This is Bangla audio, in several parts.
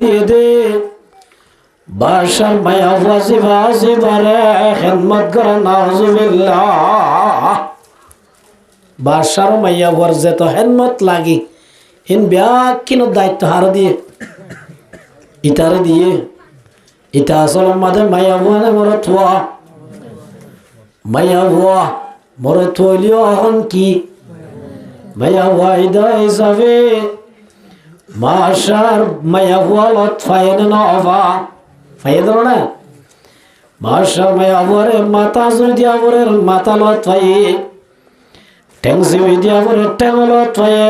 দিয়ে দে বাসার মায়া বাজি বাজি বারে খেদমত করে নাউজুবিল্লাহ বাসার মাইয়া বর যে তো খেদমত লাগি হিন ব্যাকিন দায়িত্ব হার দিয়ে ইটারে দিয়ে ইটা আসলে মাঝে মাইয়া বুয়া মরে থোয়া মাইয়া বুয়া মরে থইলিও এখন কি মাইয়া বুয়া ইদা হিসাবে মাসার মাইয়া বুয়া লত ফাইনে না অবা ফাইয়ে দিল না মাসার মাইয়া বুয়ারে মাথা জুড়ি দিয়া বরে মাথা লত ফাইয়ে টেংসি দিয়া বরে টেংলত ফাইয়ে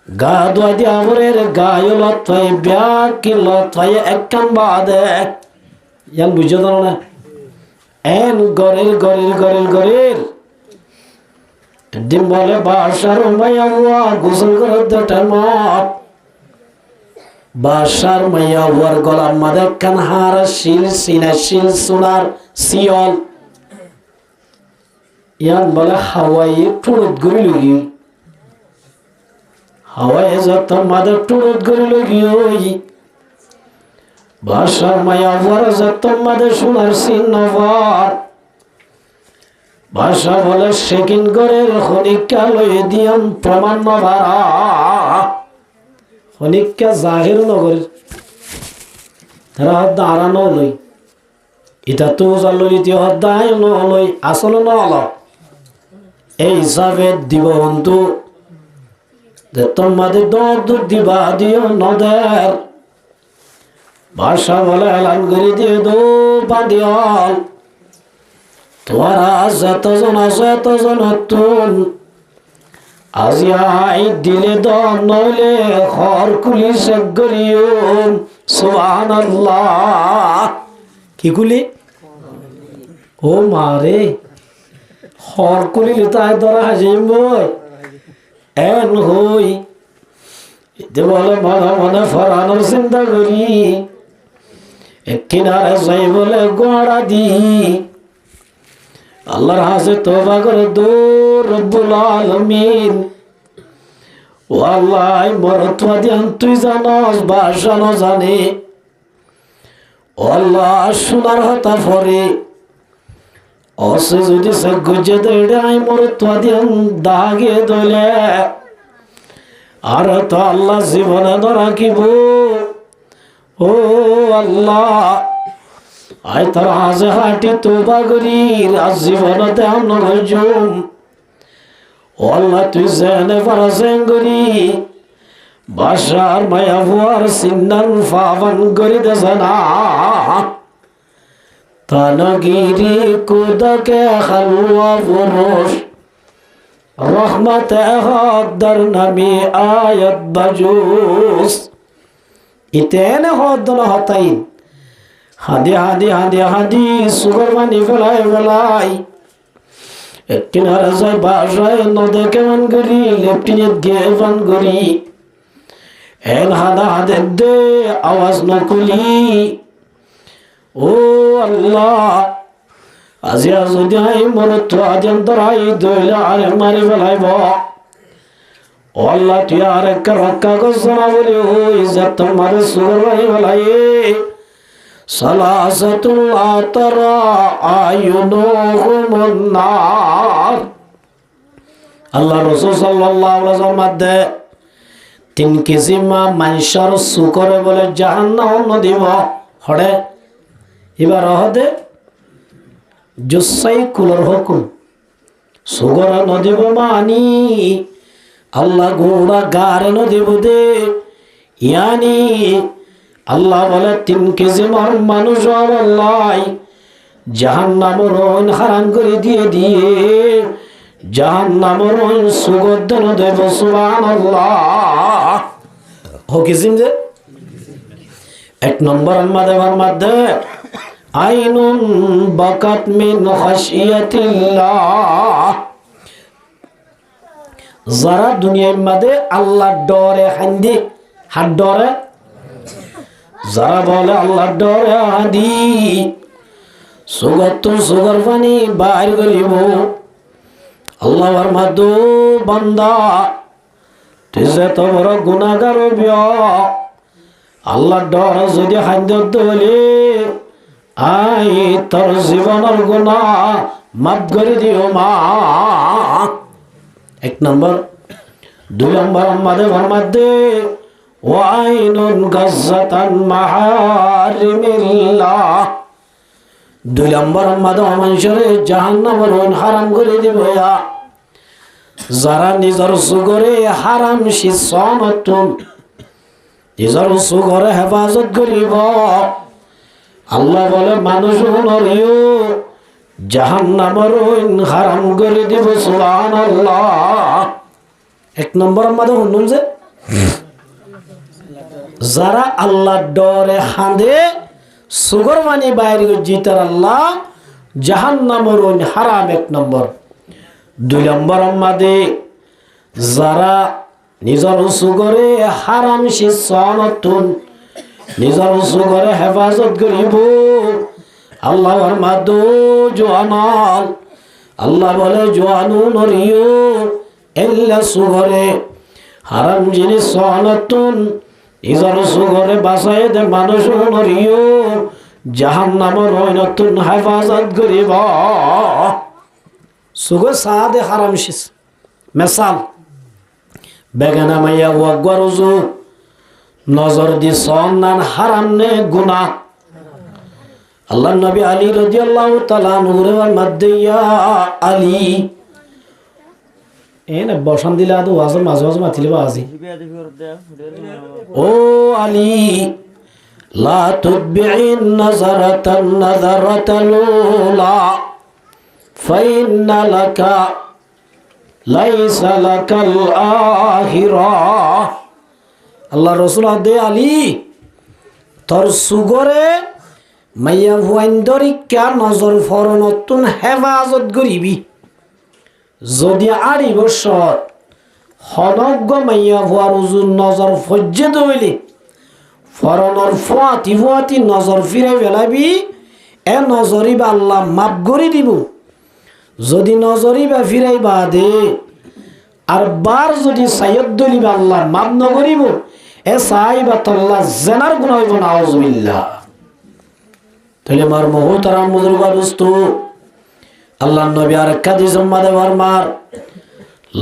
গা ধোয়া দিয়া বরে গায়ে লত ফাইয়ে ব্যাকি লত ফাইয়ে একখান বাদে ইয়ান বুঝে দিল না এন গরের গরের গরের গরের ডিম বলে বাসার মাইয়া বুয়া গোসল করে টাইমত বাসার মাইয়া বুয়ার গলার মাঝে একখান হার শিল সিনা শিল সোনার শিয়ল ইয়ান বলে হাওয়াই টুরুত গড়ি লগি হাওয়াই যত মাঝে টুরুত গড়ি লগি ওই বাসার মাইয়া বুয়ার যত মাঝে সোনার সিন্নবার ভাষা বলে সেকিন করে খনিকা লয়ে দিয়াম প্রমাণ নভারা খনিকা জাহির নগরের তারা হদ্দা আরানো লই এটা তো জালই ইতি হদ্দায় নলই আসলে নল এই হিসাবে দিব বন্ধু যে তোমাদের দূর দিবা দিও নদের ভাষা বলে এলান করে দিয়ে দো বাঁধিয়ল তোরা যতজন আছে এতজন তুন আজিয়াই দিলে দ নইলে খর কুলি শেখ গরিয়ন সুবহানাল্লাহ কি কুলি ও মারে খর কুলি তাই ধরা হাজিম বই এন হই এতে বলে মনে মনে ফরানোর চিন্তা করি এক কিনারে যাই বলে গোড়া দি আল্লাহর হাসে তওবা করে দূর রব্বুল আলামিন ও আল্লাহ মরতওয়া দিয়ান তুই জানস বাসানো জানে ও আল্লাহ সোনার হতা ফরে অসে যদি সে গুজে দেড়ে আই মরতওয়া দিয়ান দাগে দলে আর তো আল্লাহ জীবনে রাখিব ও আল্লাহ আয় তার হাজে হাঁটি তোবা করি জীবনতে আমরা হইজুম ও আল্লাহ তুই জেনে পারাসেন করি বাসার মায়া বুয়ার সিন্নান ফাবান করি দেছে না তানগিরি কুদকে খালুয়া পুরুষ রহমতে হদ্দার নামি আয়াত বাজুস ইতেনে হদ্দন হতাইন হাদি হাদি হাদি হাদি সুগর মানি ফেলাই একটিনারে যাই বাসায় নদে কেমন করি লেফটিনেট গিয়ে বান করি এন হাদা হাদে দে আওয়াজ নকলি ও আল্লাহ আজিয়া যদি আই মরত আজম তোরাই দইলে আরে মারি ফেলাইব ও আল্লাহ তুই আর একটা রক্ষা করছো না বলি ওই যে তোমার সুগর মানি ফেলাই সালাসাতুল আতরা আয়ুনুহুমুন নার আল্লাহ রাসূল সাল্লাল্লাহু আলাইহি ওয়াসাল্লাম মধ্যে 3 কেজি মা মানসার সুকরে বলে জাহান্নাম নদিব হড়ে এবার হদে জুসাই কুলর হুকুম সুগর নদিব মানি আল্লাহ গোড়া গারে নদিব দে ইয়ানি আল্লাহ বলে 3 কেজি মার মানুষ আল্লাহ জাহান্নামের রন হারাম করে দিয়ে জাহান্নামের রন সুগন্ধ দেব সুবহানাল্লাহ ও কিসিম যে 1 নম্বর মধ্যে আইনুন বাকাত মিন খাশিয়াতিল্লাহ যারা দুনিয়ার মধ্যে আল্লাহর ডরে হান্দি হাত ডরে যারা বলে আল্লাহর ডরে হাদি সুগর পানি বাইর করিব আল্লাহর মাদু বান্দা তুই যে তো বড় গুনাহগার আল্লাহ ডর যদি খাদ্য দলে আই তোর জীবনের গুনাহ মাফ করে দিও মা। এক নম্বর। দুই নম্বর আমাদের ফরমাতে ওয়াইনুন গাজ্জাতান মাহারিমিল্লাহ। দুই নম্বর আমাদের মানুষের জাহান্নামের হারাম করে দিব। যারা নিজের সুগরে হারাম শিসনতুন নিজের সুগরে হেফাজত করিব, আল্লাহ বলে মানুষ নরিও জাহান্নামের হারাম করে দিব। সুবহানাল্লাহ। এক নম্বর আমাদের শুনুন যে যারা আল্লাহ ডরে হাঁদে সুগর মানি বাইরে জিতার আল্লাহ জাহান্নামের হারাম। এক নম্বর। দুই নম্বর আমাদের যারা নিজের সুগরে হারাম শিসনতুন নিজের সুগরে হেফাজত করিব, আল্লাহর মাদু জোয়ানাল আল্লাহ বলে জোয়ানু নরিও এল্লা সুগরে হারাম জিনিস সনতুন নিজের সুগরে বাসায় দে মানুষ নরিও জাহান্নামের নতুন হেফাজত করিব। সুগর সাদে হারাম শিস মেসাল বেগানা মাইয়া ওয়াগরুজু নজর দি সন্নান হারাম নে গুনাহ। আল্লাহ নবী আলী রাদিয়াল্লাহু তাআলা নূরে মাদ্দিয়া আলী এনে বসান দিলা তো ওয়াজ মাঝে মাঝে মাতিলে বাজি। ও আলী লা তুবিইন নাযারাতান নাযারাতালুলা ফাইন্না লাকা লাইসা লাকাল আখিরা। আল্লাহ রাসূল দে আলী তোর সুগরে মাইয়া ভুয়াইন্দরি কা নজর ফরনতুন হেফাজত করিবি। যদি 8 বছর হনজ্ঞ মাইয়া ভুয়ার উজুর নজর ফজ্জে দইলে ফরনর ফুয়াতি ফুয়াতি নজর ফিরে ফেলাবি, এ নজরি বা আল্লাহ মাফ করে দিব। যদি নজরি বা ফিরাই বা দে আর বার যদি সাইয়দ দলিবা আল্লাহ মাফ নকরিব, এ সাইবা তাল্লাহ জেনার গুনাহ হইব। নাউজুবিল্লাহ। তাহলে মার মুহতারাম বুজুর্গ দোস্ত আল্লাহ নবী আর কাদি জম্মাদে ফরমার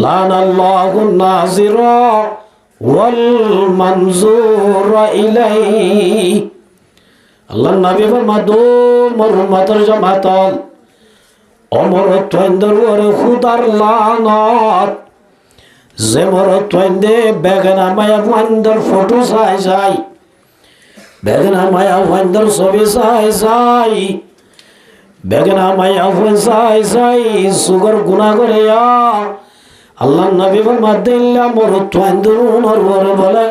লানাল্লাহু নাযিরা ওয়াল মানজুরা ইলাইহি। আল্লাহ নবী ফরমাদ মোর উম্মতের জামাতল অমর তৈন্দর ওরে খুদার লানত যে মোর তৈন্দে বেগনা মায়া ওয়ান্দর ফটো চাই চাই বেগনা মায়া ওয়ান্দর ছবি চাই চাই বেগনা মায়া ওয়ান চাই চাই সুগর গুনাহ করে আল্লাহ নবী ফরমাদ দিল্লা মোর তৈন্দর ওরে বলে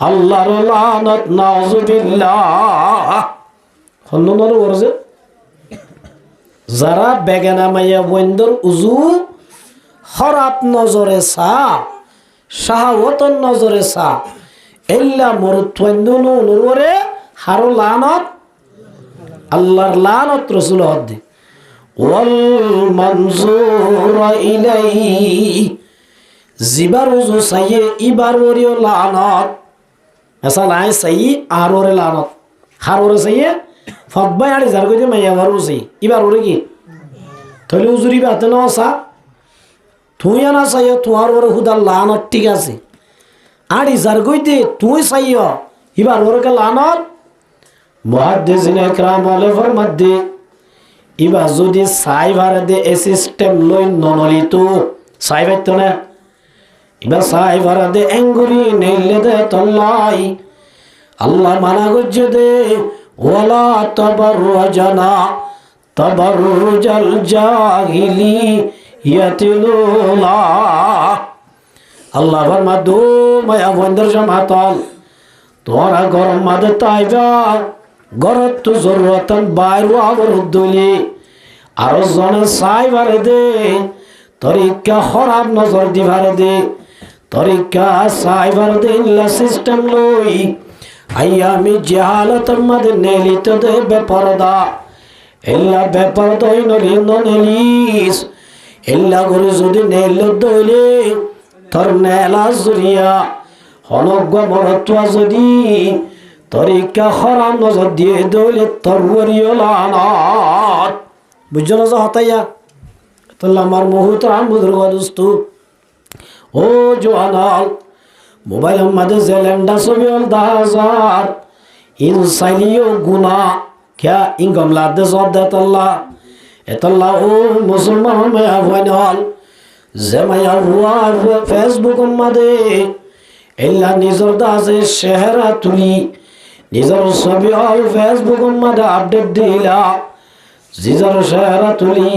আল্লাহর লানত নাউজুবিল্লাহ। হন্নর ওরজে যারা বেগানা মাইয়া বন্দর উজু হরাত নজরে সা শাহাওয়াতন নজরে সা এল্লা মরুত্বন্দুনু নুরে হারু লানত আল্লাহর লানত রাসূল হদ্দি ওয়াল মানজুরা ইলাইহি। জিবার উজু সাইয়ে ইবার ওরিও লানত এসা লাই সাই আর ওরে লানত হার ওরে সাইয়ে ফকবাই আড়ি যার কইতে মাইয়া ঘর উসি ইবার ওরে কি তাহলে উজুরি বাতে না আসা তুই না চাইও তোমার ওরে হুদার লানত ঠিক আছে আড়ি যার কইতে তুই চাইও ইবার ওরকে লানত। মুহাদ্দিসিনে ইকরাম বলে ফরমাদ্দি ইবা যদি সাই ভারে দে এ সিস্টেম লই ননলি তো সাই বাইতো না ইবা সাই ভারে দে এঙ্গুরি নেইলে দে তল্লাই আল্লাহ মানা গজ্জে দে ওয়ালা তাবাররাজানা তাবাররুজাল জাহিলিয়াতিল উলা। আল্লাহ ফরমাদু মায়া বন্দর জামাতল তোরা গরম মাদে তাইবা গরত তো জরুরতন বাইরু আবর দুলি আর জনে সাইবারে দে তরিকা খরাব নজর দিবারে দে তরিকা সাইবার দে ইল্লা সিস্টেম লই আইয়ামি জাহালত মাদে নেলিত দে বেপরদা ইল্লা বেপরদাই নলি ননেলিস ইল্লা গরে যদি নেল দইলে তোর নেলা জুরিয়া হনজ্ঞ মরত্বা যদি তরিকা হারাম নজর দিয়ে দইলে তরওয়ারিও লানাত বুঝছো না হতাইয়া তাহলে আমার মুহূর্তাম বুজুর্গ দোস্ত ও জওয়ানাল মোবাইল মাঝে জেলেন্ডা ছবি হল 10,000 ইনসাইলিও গুনা क्या ইনকাম লাদে সব দেতাল্লাহ এতাল্লাহ ও মুসলমান মায়া হল যে মায়া হুয়া ফেসবুক মাঝে এল্লা নিজর দাসে চেহারা তুলি নিজর ছবি হল ফেসবুক মাঝে আপডেট দিলা জিজর চেহারা তুলি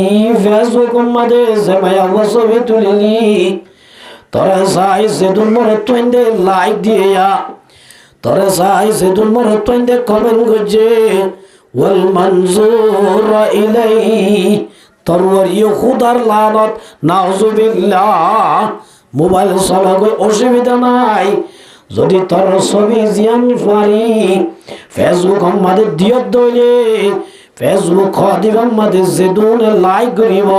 ফেসবুক মাঝে যে মায়া ছবি তুলিলি তোরে চাই সেদুন মরে তুইন্দে লাইক দিয়া তোরে চাই সেদুন মরে তুইন্দে কমেন্ট করছে ওয়াল মনজুর ইলাইহি তরওয়ারিও খুদার লানত নাউজুবিল্লাহ মোবাইল চালাবে অসুবিধা নাই যদি তোর ছবি জিয়ান পারি ফেসবুক আমাদের দিয়ত দইলে ফেসবুক খদিব আমাদের যেদুনে লাইক করিব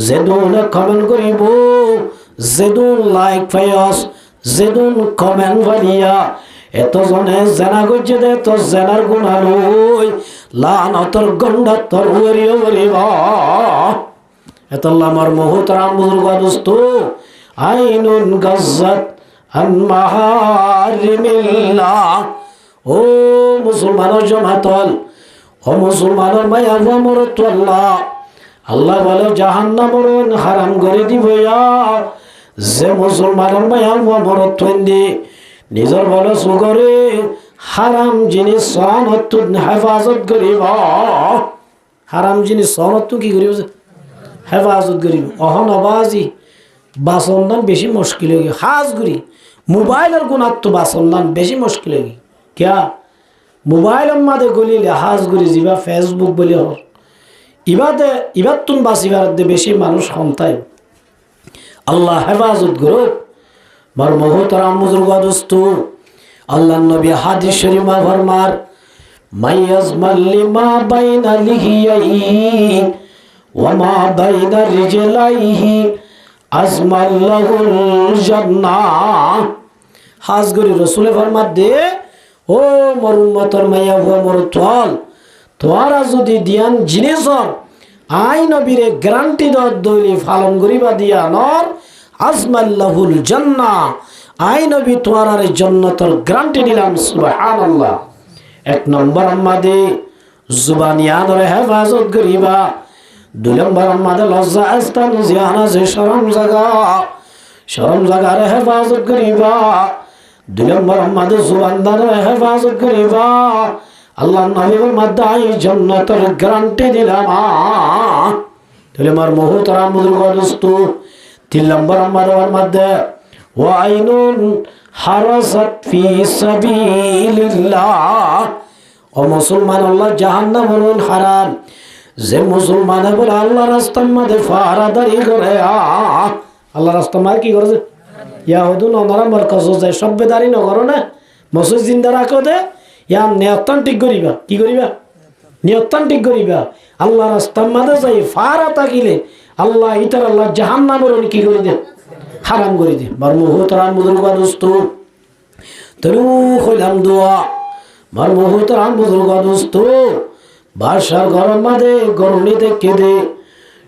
যেদুনে কমেন্ট করিব যেদুন লাইক ফাইস যেদুন কমেন্ট ফারিয়া এতজনে জেনা করছে দে তো জেনার গুণা লই লানতর গন্ডা তোর ওরিও বলিব এতল্লা আমার মুহতারাম বুজুর্গ দোস্ত আইনুন গাজ্জাত আন মাহারিমিল্লাহ ও মুসলমানের জমাতল ও মুসলমানের মায়া মরত আল্লাহ আল্লাহ বলে জাহান্নামর হারাম করে দিব যে মুসলমানের মায়া মরত দি নিজের বলে সুগরে হারাম জিনিস সনত হেফাজত করিব হারাম জিনিস সনত কি করিব হেফাজত করিব অহন আবাজি বাসন্দান বেশি মুশকিল হয়ে গিয়ে হাজ করি মোবাইলের গুণাত তো বাসন্দান বেশি মুশকিল হয়ে গিয়ে ক্যা মোবাইলের মাঝে গলিলে হাজ করি যাবা ফেসবুক বলে হল ইবাদ তুন বাঁচিবার বেশি মানুষ সন্তায় আল্লাহ হেফাজত করুক বার মুহতারাম বুজুর্গ দোস্ত আল্লাহ নবী হাদিস শরীফে ফরমার মাইয়াজমাল লিমা বাইনা লিহিয়াইহি ওয়া মা বাইনা রিজলাইহি আজমাল্লাহুল জান্নাহ হাজ করি রাসূলে ফরমাত দে ও মোর উম্মতর মাইয়া ও মোর তোল তোরা যদি দিয়ান জিনিসর আই নবীরে গ্যারান্টি দইলি পালন করিবা দিয়া নর আজমাল্লাহুল জান্নাহ আই নবী তোরার জান্নাতের গ্যারান্টি দিলাম সুবহানাল্লাহ এক নম্বর আমাদে জুবানিয়ানের হেফাজত করিবা দুই নম্বর আমাদে লজ্জা স্থান জিয়ানা যে শরম জায়গার হেফাজত করিবা দুই নম্বর আমাদের জুবানদারের হেফাজত করিবা আল্লাহ নবীর মাধ্যমে জান্নাতের গ্যারান্টি দিলাম তাহলে আমার মুহতারাম বুজুর্গ দোস্ত তিন নম্বর আমাদের মধ্যে ওয়াইনুন হারাসাত ফি সাবিলিল্লাহ ও মুসলমান আল্লাহ জাহান্নামুন হারাম যে মুসলমান বলে আল্লাহ রাস্তার মধ্যে ফারাদারি করে আল্লাহ রাস্তার মধ্যে কি করেছে ইয়াহুদুন ওনারা মরকজ যায় সভ্যদারি নগর না মসজিদ জিন্দা রাখো দে ইয়া নিয়তন ঠিক করিবা কি করিবা নিয়তন ঠিক করিবা আল্লাহ রাস্তার মধ্যে যাই ফারা তাকিলে আল্লাহ ইতার আল্লাহ জাহান্নামের কি করে দে হারাম করে দে বার মুহতারাম বুজুর্গ দোস্ত তরু কইলাম দোয়া বার মুহতারাম বুজুর্গ দোস্ত বাসার গরম মাঝে গরমিতে কেঁদে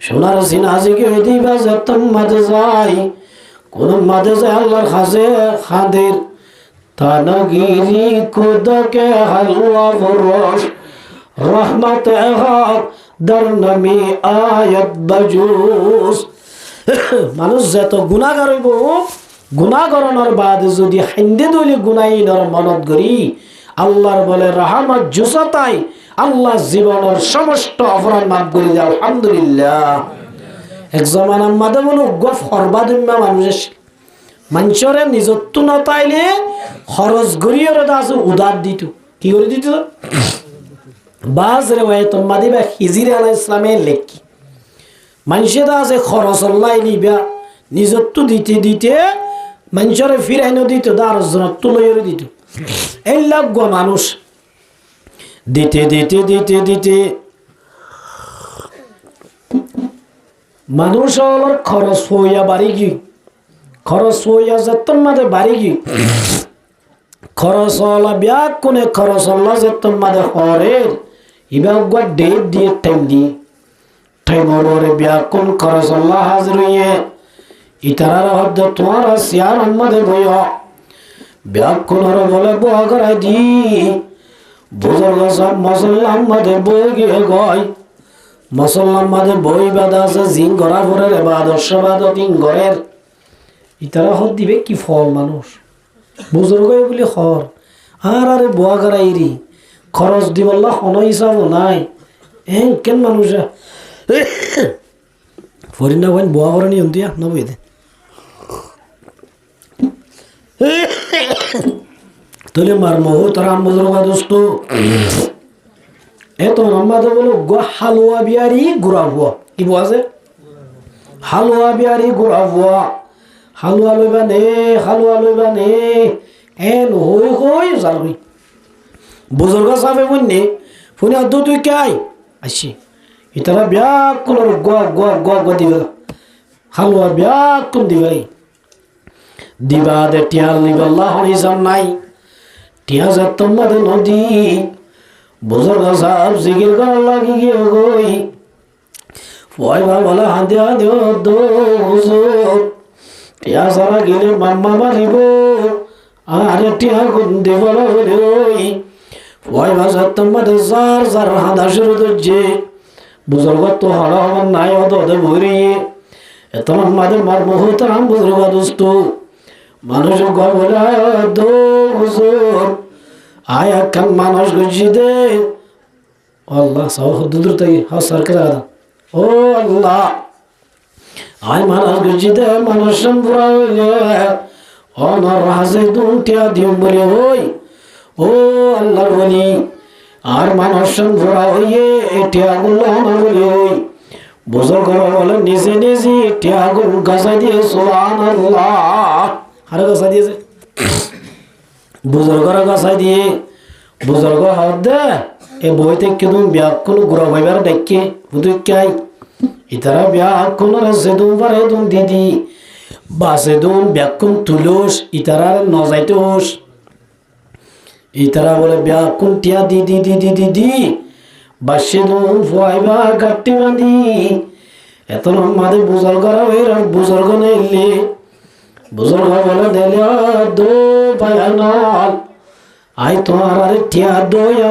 সোনার সিনাজিকে দিবা যেতাম মাঝে যাই কোন মাঝে যায় আল্লাহর খাজে খাদের তানগিরি খুদকে হালওয়া ফরশ রহমত হক দর নমি আয়াত বাজুস মানুষ যত গুনাহগার হইব গুনাহগরণের বাদ যদি হিন্দে দলি গুনাইনর মনত করি আল্লাহর বলে রহমত জুসতাই আল্লাহ জীবনের সমস্ত অপরাধ মাফ করে দেয় আলহামদুলিল্লাহ এক জমানার মাঝে মনে গফ সর্বাদম্যা মানুষ মানুষরে নিজত্ব নতাইলে খরচ গড়িয়ে আছে উদার দিত কি করে দিত বাজ রেওয়ায়ত মাদিবা হিজির আলাইহিস সালামের লেখি মানুষের আছে খরচ লাই নিবা নিজত্ব দিতে দিতে মানুষরে ফিরাইনো দিত দার তুলে দিত এই লাগ মানুষ দিতে দিতে দিতে দিতে মানুষ খরচ হইয়া বাড়ি গি খরচ হইয়া যত মাঝে বাড়ি গি খরচলা ব্যাগ কোনে খরচল্লা যে তোমাদের হরের ইবা ডেট দিয়ে টাইম দিয়ে টাইমরে ব্যাগ কোন খরচল্লা হাজির হইয়ে ইতারার হদ্দ তোমার সিয়ার আমাদের বইয় ব্যাগ কোনর বলে বয়া করাই দি বুজুর্গ সব মসল্লাম মাঝে বই গিয়ে গয় মসল্লাম মাঝে বই বাদা আছে জিন গড়া ভরের এবাদর্শ বাদ তিন গড়ের ইতারা হদ দিবে কি ফল মানুষ বুজুর্গ বলি হর আর আরে বয়া করাই রি খরচ দিবল্লা হন হিসাব নাই কেন মানুষ ফরিনা ভাই বয়া করে নিয়ম দিয়া নবই দে তোলে মার মহ তারা বুজুর্গ দোস্ত তোমার আম্মাদের বলো হালুয়া বিয়ারি গুড়া ভুয়া কি বোঝে হালুয়া বিয়ারি গুড়া ভুয়া হালুয়া লইবা নে এন হই যার হই বুজুর্গ সাহেব বন্যে ফোনে আদৌ তুই কে আসছি ইতারা ব্যাগ কোন গ দিবে হালুয়া ব্যাগ কোন দিবে দিবা দে টিয়াল নিবাল্লাহ হিসাব নাই টিয়া যা তোমাদের নদী বুজুর্গ সাহেব জিকির করার লাগি গিয়ে গই পয়বা বলে হাঁদে হুজুর টিয়া সারা গেলে মাম্মা মারিব আরে টিয়া গুন্দে বলা বলে ওই পয়বা যা তোমাদের যার হাঁদা শুরু করছে বুজুর্গ তো হারা হবার নাই ওদের ভরিয়ে এত আমাদের মার মুহূর্তাম বুজুর্গ দোস্ত মানুষ বলে হুজুর আয় একখান মানুষ গুছি দে আল্লাহ দূর থেকে সরকার ও আল্লাহ আয় মানুষ গুছি দে মানুষ পুরা হইলে অনর হাসে দুটিয়া দিম বলে ওই ও আল্লাহর বলি আর মানুষ পুরা হইয়ে টিয়াগুলো অনর বলে ওই বুজুর্গ বলে নিজে টিয়াগুলো গাছা দিয়ে সুবহানাল্লাহ আরে গাছা দিয়েছে বুজুর্গরা গাছাই দিয়ে বুজুর্গ হাত দে এ বই থেকে তুমি ব্যাগ কোনো গুড়া ভাইবার ডাকে বুধ কাই ইতারা ব্যাগ কোনো রাসে দুম পারে তুম দিদি বাসে দুম ব্যাগ কোন তুলোস ইতারা নজাইতে হোস ইতারা বলে ব্যাগ কোন টিয়া দিদি বাসে দুম ফুয়াইবা গাট্টি বাঁধি এত আমাদের বুজুর্গরা হয়ে বুজুর্গ নেইলে বুজুর্গ বলে দিলে দো পায়ানল আই তোমার আরে টিয়া দোয়া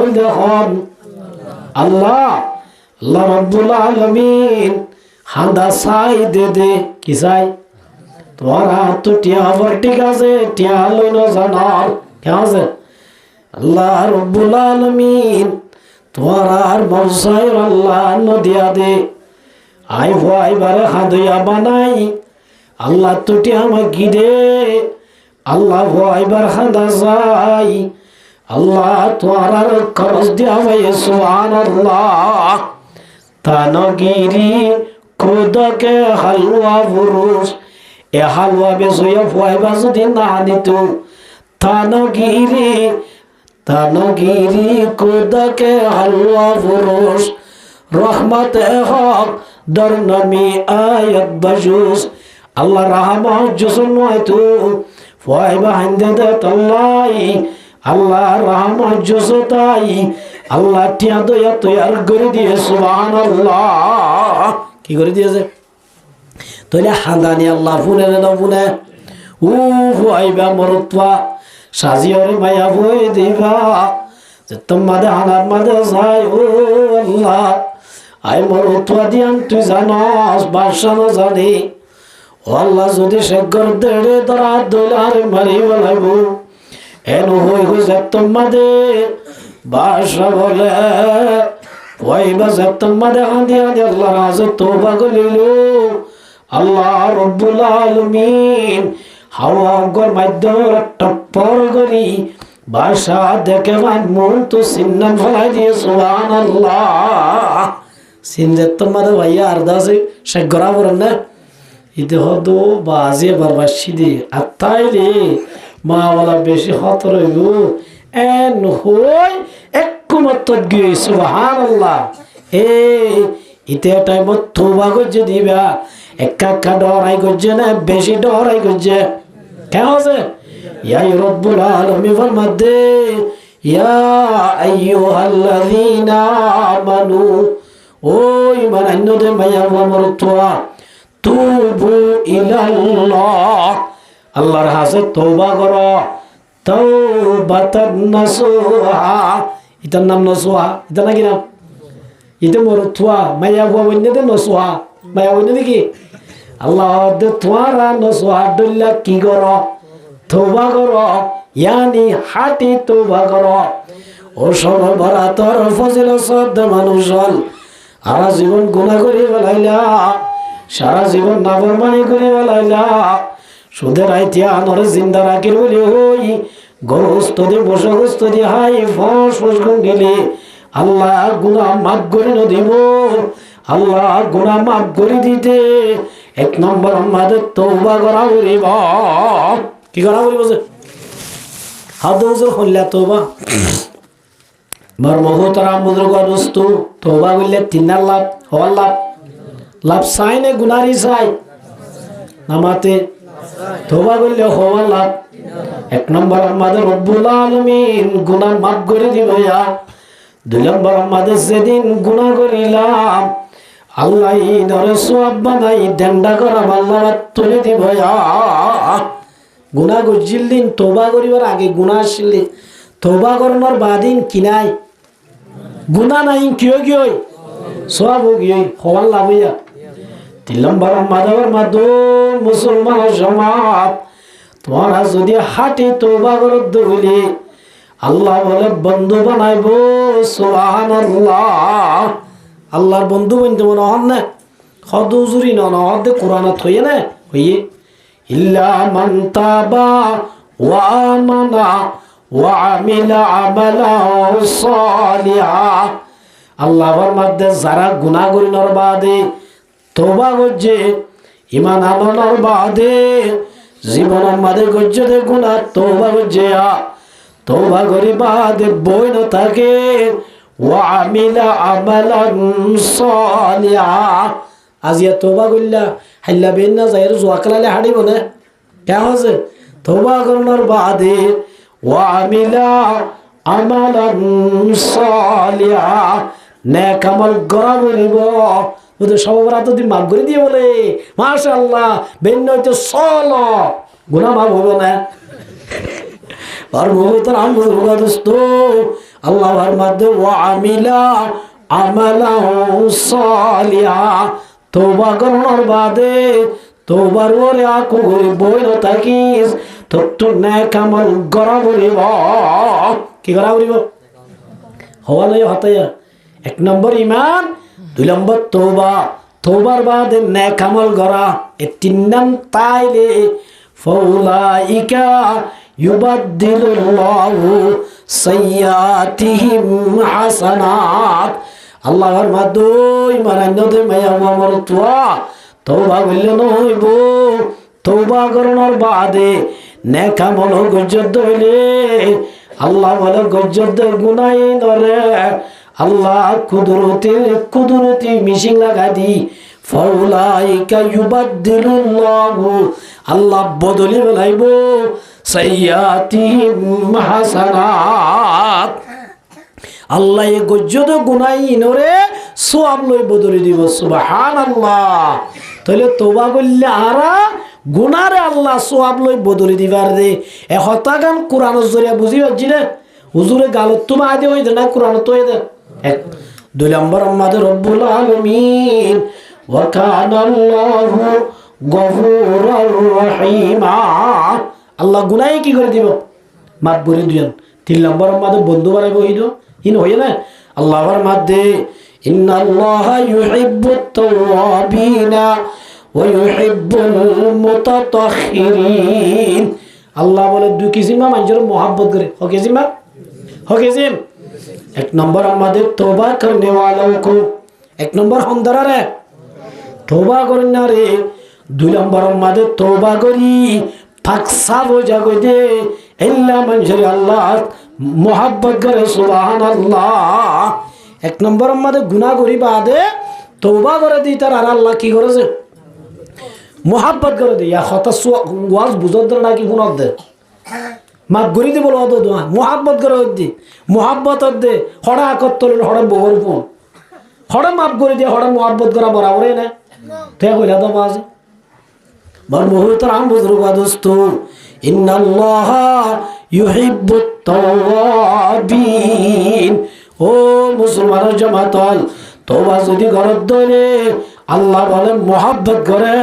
দেখুন আল্লাহ রাব্বুল আলামিন হান্দা সাই দে কি চাই তোমার হাত তো টিয়া আবার ঠিক আছে টিয়া লই না জানার কে আছে আল্লাহ রাব্বুল আলামিন তোমার আর বংশাই আল্লাহ নদিয়া দে আই ভাই বারে হাদইয়া বানাই আল্লাহ তুটি আমার গিরে আল্লাহ এবার হাদা যাই আল্লাহ তোমার আর খরচ দিয়া ভাই সুবহানাল্লাহ তানগিরি খুদকে হালুয়া পুরুষ এ হালুয়া বেসইয়া ফুয়াইবা যদি না দিত তানগিরি খুদকে হালুয়া পুরুষ রহমতে হক দরনমি আয়াত বাজুস আল্লাহ রাহমত জুসন নয়তো ফুয়াইবা হাইন্দে দে তাল্লাই আল্লাহ রহমত জুসতাই আল্লাহ টিয়া দয়া তৈয়ার করে দিয়ে সুবহানাল্লাহ কি করে দিয়েছে তাহলে হাঁদানি আল্লাহ ফুনে না ফুনে ফুয়াইবা মরতবা সাজিয়রে মায়া বই দিবা যে তোমাদের হানার মাঝে যাই ও আল্লাহ আই মরতবা দিয়ান তুই জানস বাদশা না জানি ও আল্লাহ যদি সে গর দেড়ে ধরা দোলারে মারি বলাইব এন হই যে তোমাদের বাদশা বলে ওই বাজে তোমাদের হাঁদি আল্লাহ রাজে তোবা গলিল আল্লাহ রব্বুল আলামিন হাওয়া গর মাধ্যমে টপ্পর করি বাদশা দেখে মান মন তো সিন্নাম ফলাই দিয়ে সুবহানাল্লাহ সিনজে তোমাদের ভাইয়া আরদাসে সে গরা বলেন না ইতে হতো বাজে বারবাসি দিয়ে আর তাইলে মা বলা বেশি হত রইল এন হই একটু মাত্র গিয়ে সুবহানাল্লাহ ইতে টাইমত তোবা করছে দিবা একা ডরাই করছে না বেশি ডরাই করছে কেন আছে ইয়া রব্বুল আলামিন ফরমাতে ইয়া আইয়ুহাল্লাযীনা আমানু ও ঈমান আনতে মায়া মরতোয়া তুবু ইলাল্লাহ আল্লাহর কাছে তওবা করো তাওবাতান নাসুহা এটার নাম নসুহা এটা নাকি নাম এটা মরতোয়া মায়া বন্যতে নসুহা মায়া বন্যতে কি আল্লাহ দে তোমারা নসুহা দল্লা কি করো তওবা করো ইয়ানি হাতি তওবা করো ও সর্বরাতর ফজিলত সদ মানুষ হল সারা জীবন গুনাহ করে বেলাইলা সারা জীবন নাফরমানি করে বেলাইলা সুদের আইতিয়া আনরে জিন্দা রাখির বলি হই গোস্ত দিয়ে বসে গোস্ত দিয়ে হাই ফস ফস গেলে আল্লাহ গুনাহ মাফ করে ন দিব আল্লাহ গুনাহ মাফ করে দিতে এক নম্বর আমাদের তওবা করা হইব কি করা হইব যে হাত ওজর হল্লা তওবা মরমহতরা বুজুর্গ দোস্ত তওবা করলে তিনার লাভ হওয়ার লাভ চাই নে গুনারি চাই নামাতে তওবা করলে হওয়ার লাভ এক নম্বর আমাদের রব্বুল আলামিন গুনাহ মাফ করে দিব ইয়া দুই নম্বর আমাদের যেদিন গুনাহ করিলাম আল্লাহ ইনরে সওয়াব বানাই দেন্ডা করা আল্লাহ তুলে দিব ইয়া গুনাহ গজিল দিন তওবা করিবার আগে গুনাহ আসলে তওবা করার বাদিন কি নাই গুনাহ নাই কিয় সওয়াব গিয়ে হওয়ার লাভ ইয়া তিন নম্বর আমাদের মাদুম মুসলমান সমাজ তোমরা যদি হাঁটি তওবা করত হইলে আল্লাহ বলে বন্ধু বানাইব সুবহানাল্লাহ আল্লাহর বন্ধু বন্ধু মনে হন না হদুজুরি না হদ কোরআনত হইয়ে না হইয়ে ইল্লা মান তাবা ওয়া আমানা ওয়া আমিলা আমালান সালিহা আল্লাহর মধ্যে যারা গুনাহ করিনোর বাদে তওবা করছে ঈমান আনানোর বাদে জীবনের মাঝে গজ্জতে গুনাহ তওবা করছে তওবা করি বাদে বই না থাকে ওয়া আমিলা আমালান সালিহা আজিয়া তওবা করলা হাল্লা বেন না যায়ের জোয়াকলালে হাড়িব না কেন আছে তওবা করার বাদে ওয়া আমিলা আমালান সালিহা নেক আমল করা বলিব ওদের সবাই তো দিন মাফ করে দিয়ে বলে মাশাআল্লাহ বেন হইতে চলো গুনাহ মাফ হলো না আর মুহূর্তের আমল দোস্ত আল্লাহর মধ্যে ওয়া আমিলা আমালান সালিহা তওবা করার বাদে তওবার ওরে আকু করে বই না থাকিস তো নেক আমল করা বলিব কি করা বলিব হওয়া নাই হতায়া এক নম্বর ঈমান দুই নম্বর তওবা তওবার বাদে নেক আমল করা এই তিন নাম তাইলে ফাউলাইকা ইউবাদদিলুল্লাহু সাইয়্যাতিহিম হাসানাত আল্লাহর মাদুই মারান্নতে মায়া মরতোয়া তওবা করলে নইব তওবা করার বাদে নেক আমল গজ্জত হইলে আল্লাহ বলে গজ্জত গুনাই ধরে আল্লাহ কুদরতি মিশিং লাগা দি ফাউলাইকা ইউবাদদিলুল্লাহু আল্লাহ বদলি বলাইব সাইয়্যাতিহিম হাসানাত আল্লাহ এই গজ্জত গুনাই ইনরে সওয়াব লই বদলি দিব সুবহানাল্লাহ তাহলে তওবা করলে আরা গুনারে আল্লাহ সওয়াব লই বদলি দিবার দে এ হতাগান কোরআনের জরিয়া বুঝি হচ্ছি না হুজুরে গালত তোমা আদে হইতে না কোরআন তো হইতে এক দুই নম্বর আমাদের রব্বুল আলামিন ওয়া কানাল্লাহু গফুরুর রহিমা আল্লাহ গুনাহ কি করে দিব মাফ করে দিবেন তিন নম্বর আমাদের বন্ধু বানাইব হইলো ইন হই না আল্লাহর মধ্যে ইন্নাল্লাহা ইউহিব্বুত তাওয়াবিনা ওয়া ইউহিব্বুল মুতাতাহহিরিন আল্লাহ বলে দুই কিসিমা মানুষের মহব্বত করে হকেজিম এক নম্বর আমাদের তওবা করনে ওয়ালাও কো এক নম্বর হমদারে তওবা করেন না রে দুই নম্বর আমাদের তওবা করি ফাকসা বোঝা কইতে ইল্লা মানুষের আল্লাহ মহব্বত করে সুবহানাল্লাহ এক নম্বর আমাদের গুনাহ করি বাদে তওবা করে দি তার আর আল্লাহ কি করেছে মহব্বত করে দি ইয়া হতা ওয়াজ বুঝত নাকি গুনাহ দে মাপ গড়ি দিব অত দোয়া মোহাব্বত করে দি মোহাব্বত দে হড়া আকত্তল হড়া বহর ফোন হড়া মাপ করে দিয়ে হড়া মোহাব্বত করা বরাবরই না তুই কইলা তো বাজ বল মুহতারাম বুজুর্গ দোস্ত ইন্নাল্লাহ ইউহিব্বুত তাওয়াবিন ও মুসলমানের জামাতল তওবা যদি গরত ধরে আল্লাহ বলেন মোহাব্বত করে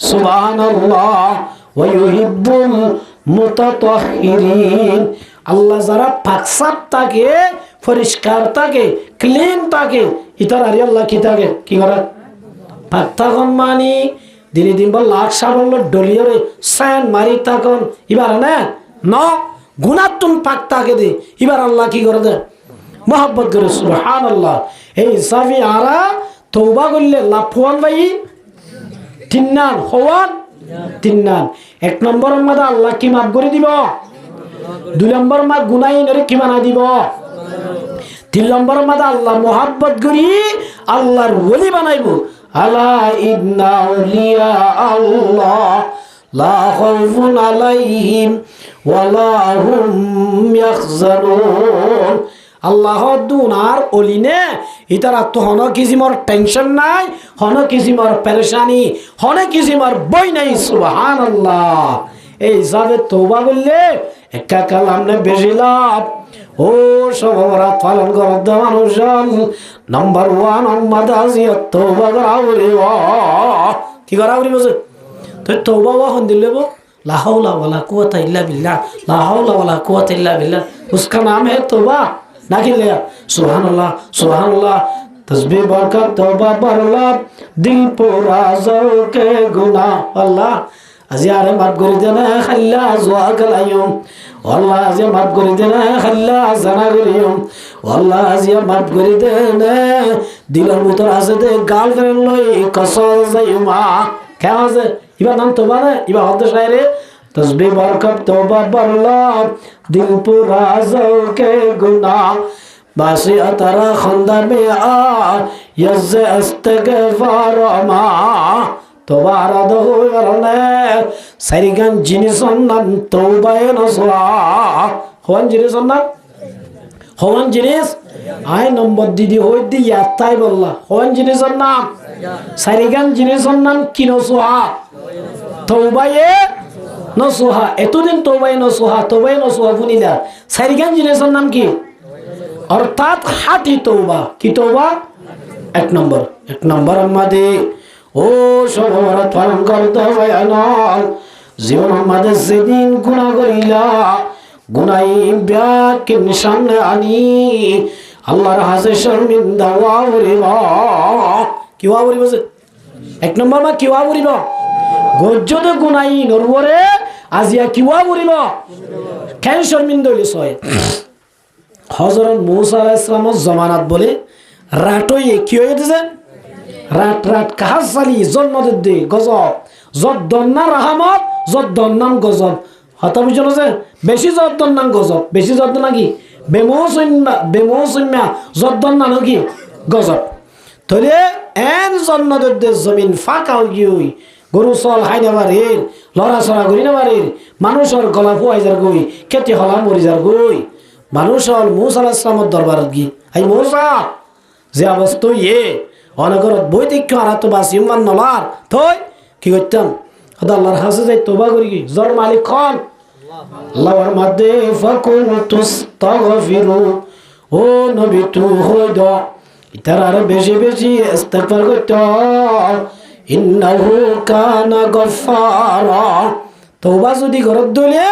সুবহানাল্লাহ ওয়া ইউহিব্বুল মুতাতাহহিরিন আল্লাহ যারা পাকসাপ থাকে পরিষ্কার থাকে ক্লিন থাকে ইতার আর আল্লাহ কি থাকে কি করে পাক থাকুন মানি দিনে দিন বল লাখ সাবল ডলিয়রে স্যান মারি থাকুন এবার না ন গুনাতুন পাক থাকে দে এবার আল্লাহ কি করে দে মোহাব্বত করে সুবহানাল্লাহ এই সাফি আরা তওবা করলে লাফওয়ান ভাই তিন্নান হওয়ান তিন্নান এক নম্বরের মধ্যে আল্লাহ কি মাফ করে দিব দুই নম্বর মা গুনাইনরে কি বানা দিব তিন নম্বর মধ্যে আল্লাহ মোহাব্বত করি আল্লাহর ওলি বানাইব আলা ইন্না আউলিয়া আল্লাহ লা খাউফুন আলাইহিম ওয়ালা হুম ইয়াহজানুন আল্লাহ দুনার অলিনে ইতারা তো হন কিসিমর টেনশন নাই হন কিসিমর পেরেশানি হন কিসিমর বই নাই সুবহানাল্লাহ এই হিসাবে তওবা করলে একা কালাম না বেশি লাভ ও সবরা পালন করার মানুষ নাম্বার 1 উম্মাদ আজিয়াত তওবা করা বলে কি করা বলি বসে তো তওবা হন দিলে লা হাওলা ওয়ালা কুওয়াতা ইল্লা বিল্লাহ লা হাওলা ওয়ালা কুওয়াতা ইল্লা বিল্লাহ उसका नाम है तौबा ना कि ले सुभान अल्लाह तस्बीह बरकत तौबा बरला दिल पूरा के गुनाह अल्लाह अजियारे माफ कर देना खल्ला जुआ कलायम والله अजिया माफ कर देना खल्ला जना करियम والله अजिया माफ कर देना दिलर ভিতর আছে দে গার্লফ্রেন্ড লই কসল যাইমা কেন আছে ইবা নাম তওবা না ইবা হদ শায়রে तस्बीह बरकत तौबा बरला दिल पूरा के गुनाह बासी अतरा खंदा में आ यज़ इस्तिग़फ़ार मा तौबा आराध हो वरने सरिगन जिनिसन नाम तौबा नसुहा होवन जिनिसन नाम होवन जिनिस आय नंबर दीदी हो दी यात्ताई बोला होवन जिनिसन नाम सरिगन जिनिसन नाम किनसुहा तौबा ये নসুহা এতদিন তওবায়ে নসুহা শুনিলা চারিগান জিনিসের নাম কি অর্থাৎ হাতি তওবা কি তওবা এক নম্বর আমাদে ও সবর পালন করতে বয়ান জীবন আমাদে যেদিন গুনাহ করিলা গুনাই ব্যাকে সামনে আনি আল্লাহর হাজে শর্মিন্দা ওয়ারিবা কি ওয়ারিবা এক নম্বর মা কি ওয়ারিবা গজ্জতে গুনাই নরবরে আজিয়া কিওয়া বলিব কেন শর্মিন্দা হইলে সয় হযরত মূসা আলাইহিস সালামের জামানাত বলে রাটই কি হয়ে গেছে রাট কাহাস সালি জন্ম দে গজব যদ্দন্না রহমত যদ্দন্নাম গজব হতা বুঝলো যে বেশি যদ্দন্নাম গজব বেশি যদ্দ নাকি বেমৌসুম্মা যদ্দন্না নাকি গজব তলে এন জন্ম দে জমিন ফাঁকা হই গরু চল হাই নামারির লড়া চড়া করি নামারির মানুষের গলা ফুয়াই যার গই খেতে হলা মরি যার গই মানুষ হল মূসা আলাইহিস সালামের দরবারত গি আই মূসা যে অবস্থা ইয়ে অনগরত বৈতিক্য আর তো বাসি মান নলার থই কি করতাম খোদা আল্লাহর হাসে যাই তওবা করি কি জর মালিক খান আল্লাহর মধ্যে ফাকুল তুস্তাগফিরু ও নবী তু হইদ ইতার বেশি বেশি ইস্তিগফার করতে ইন্নাহু কানা গফফারা তওবা যদি করত দলে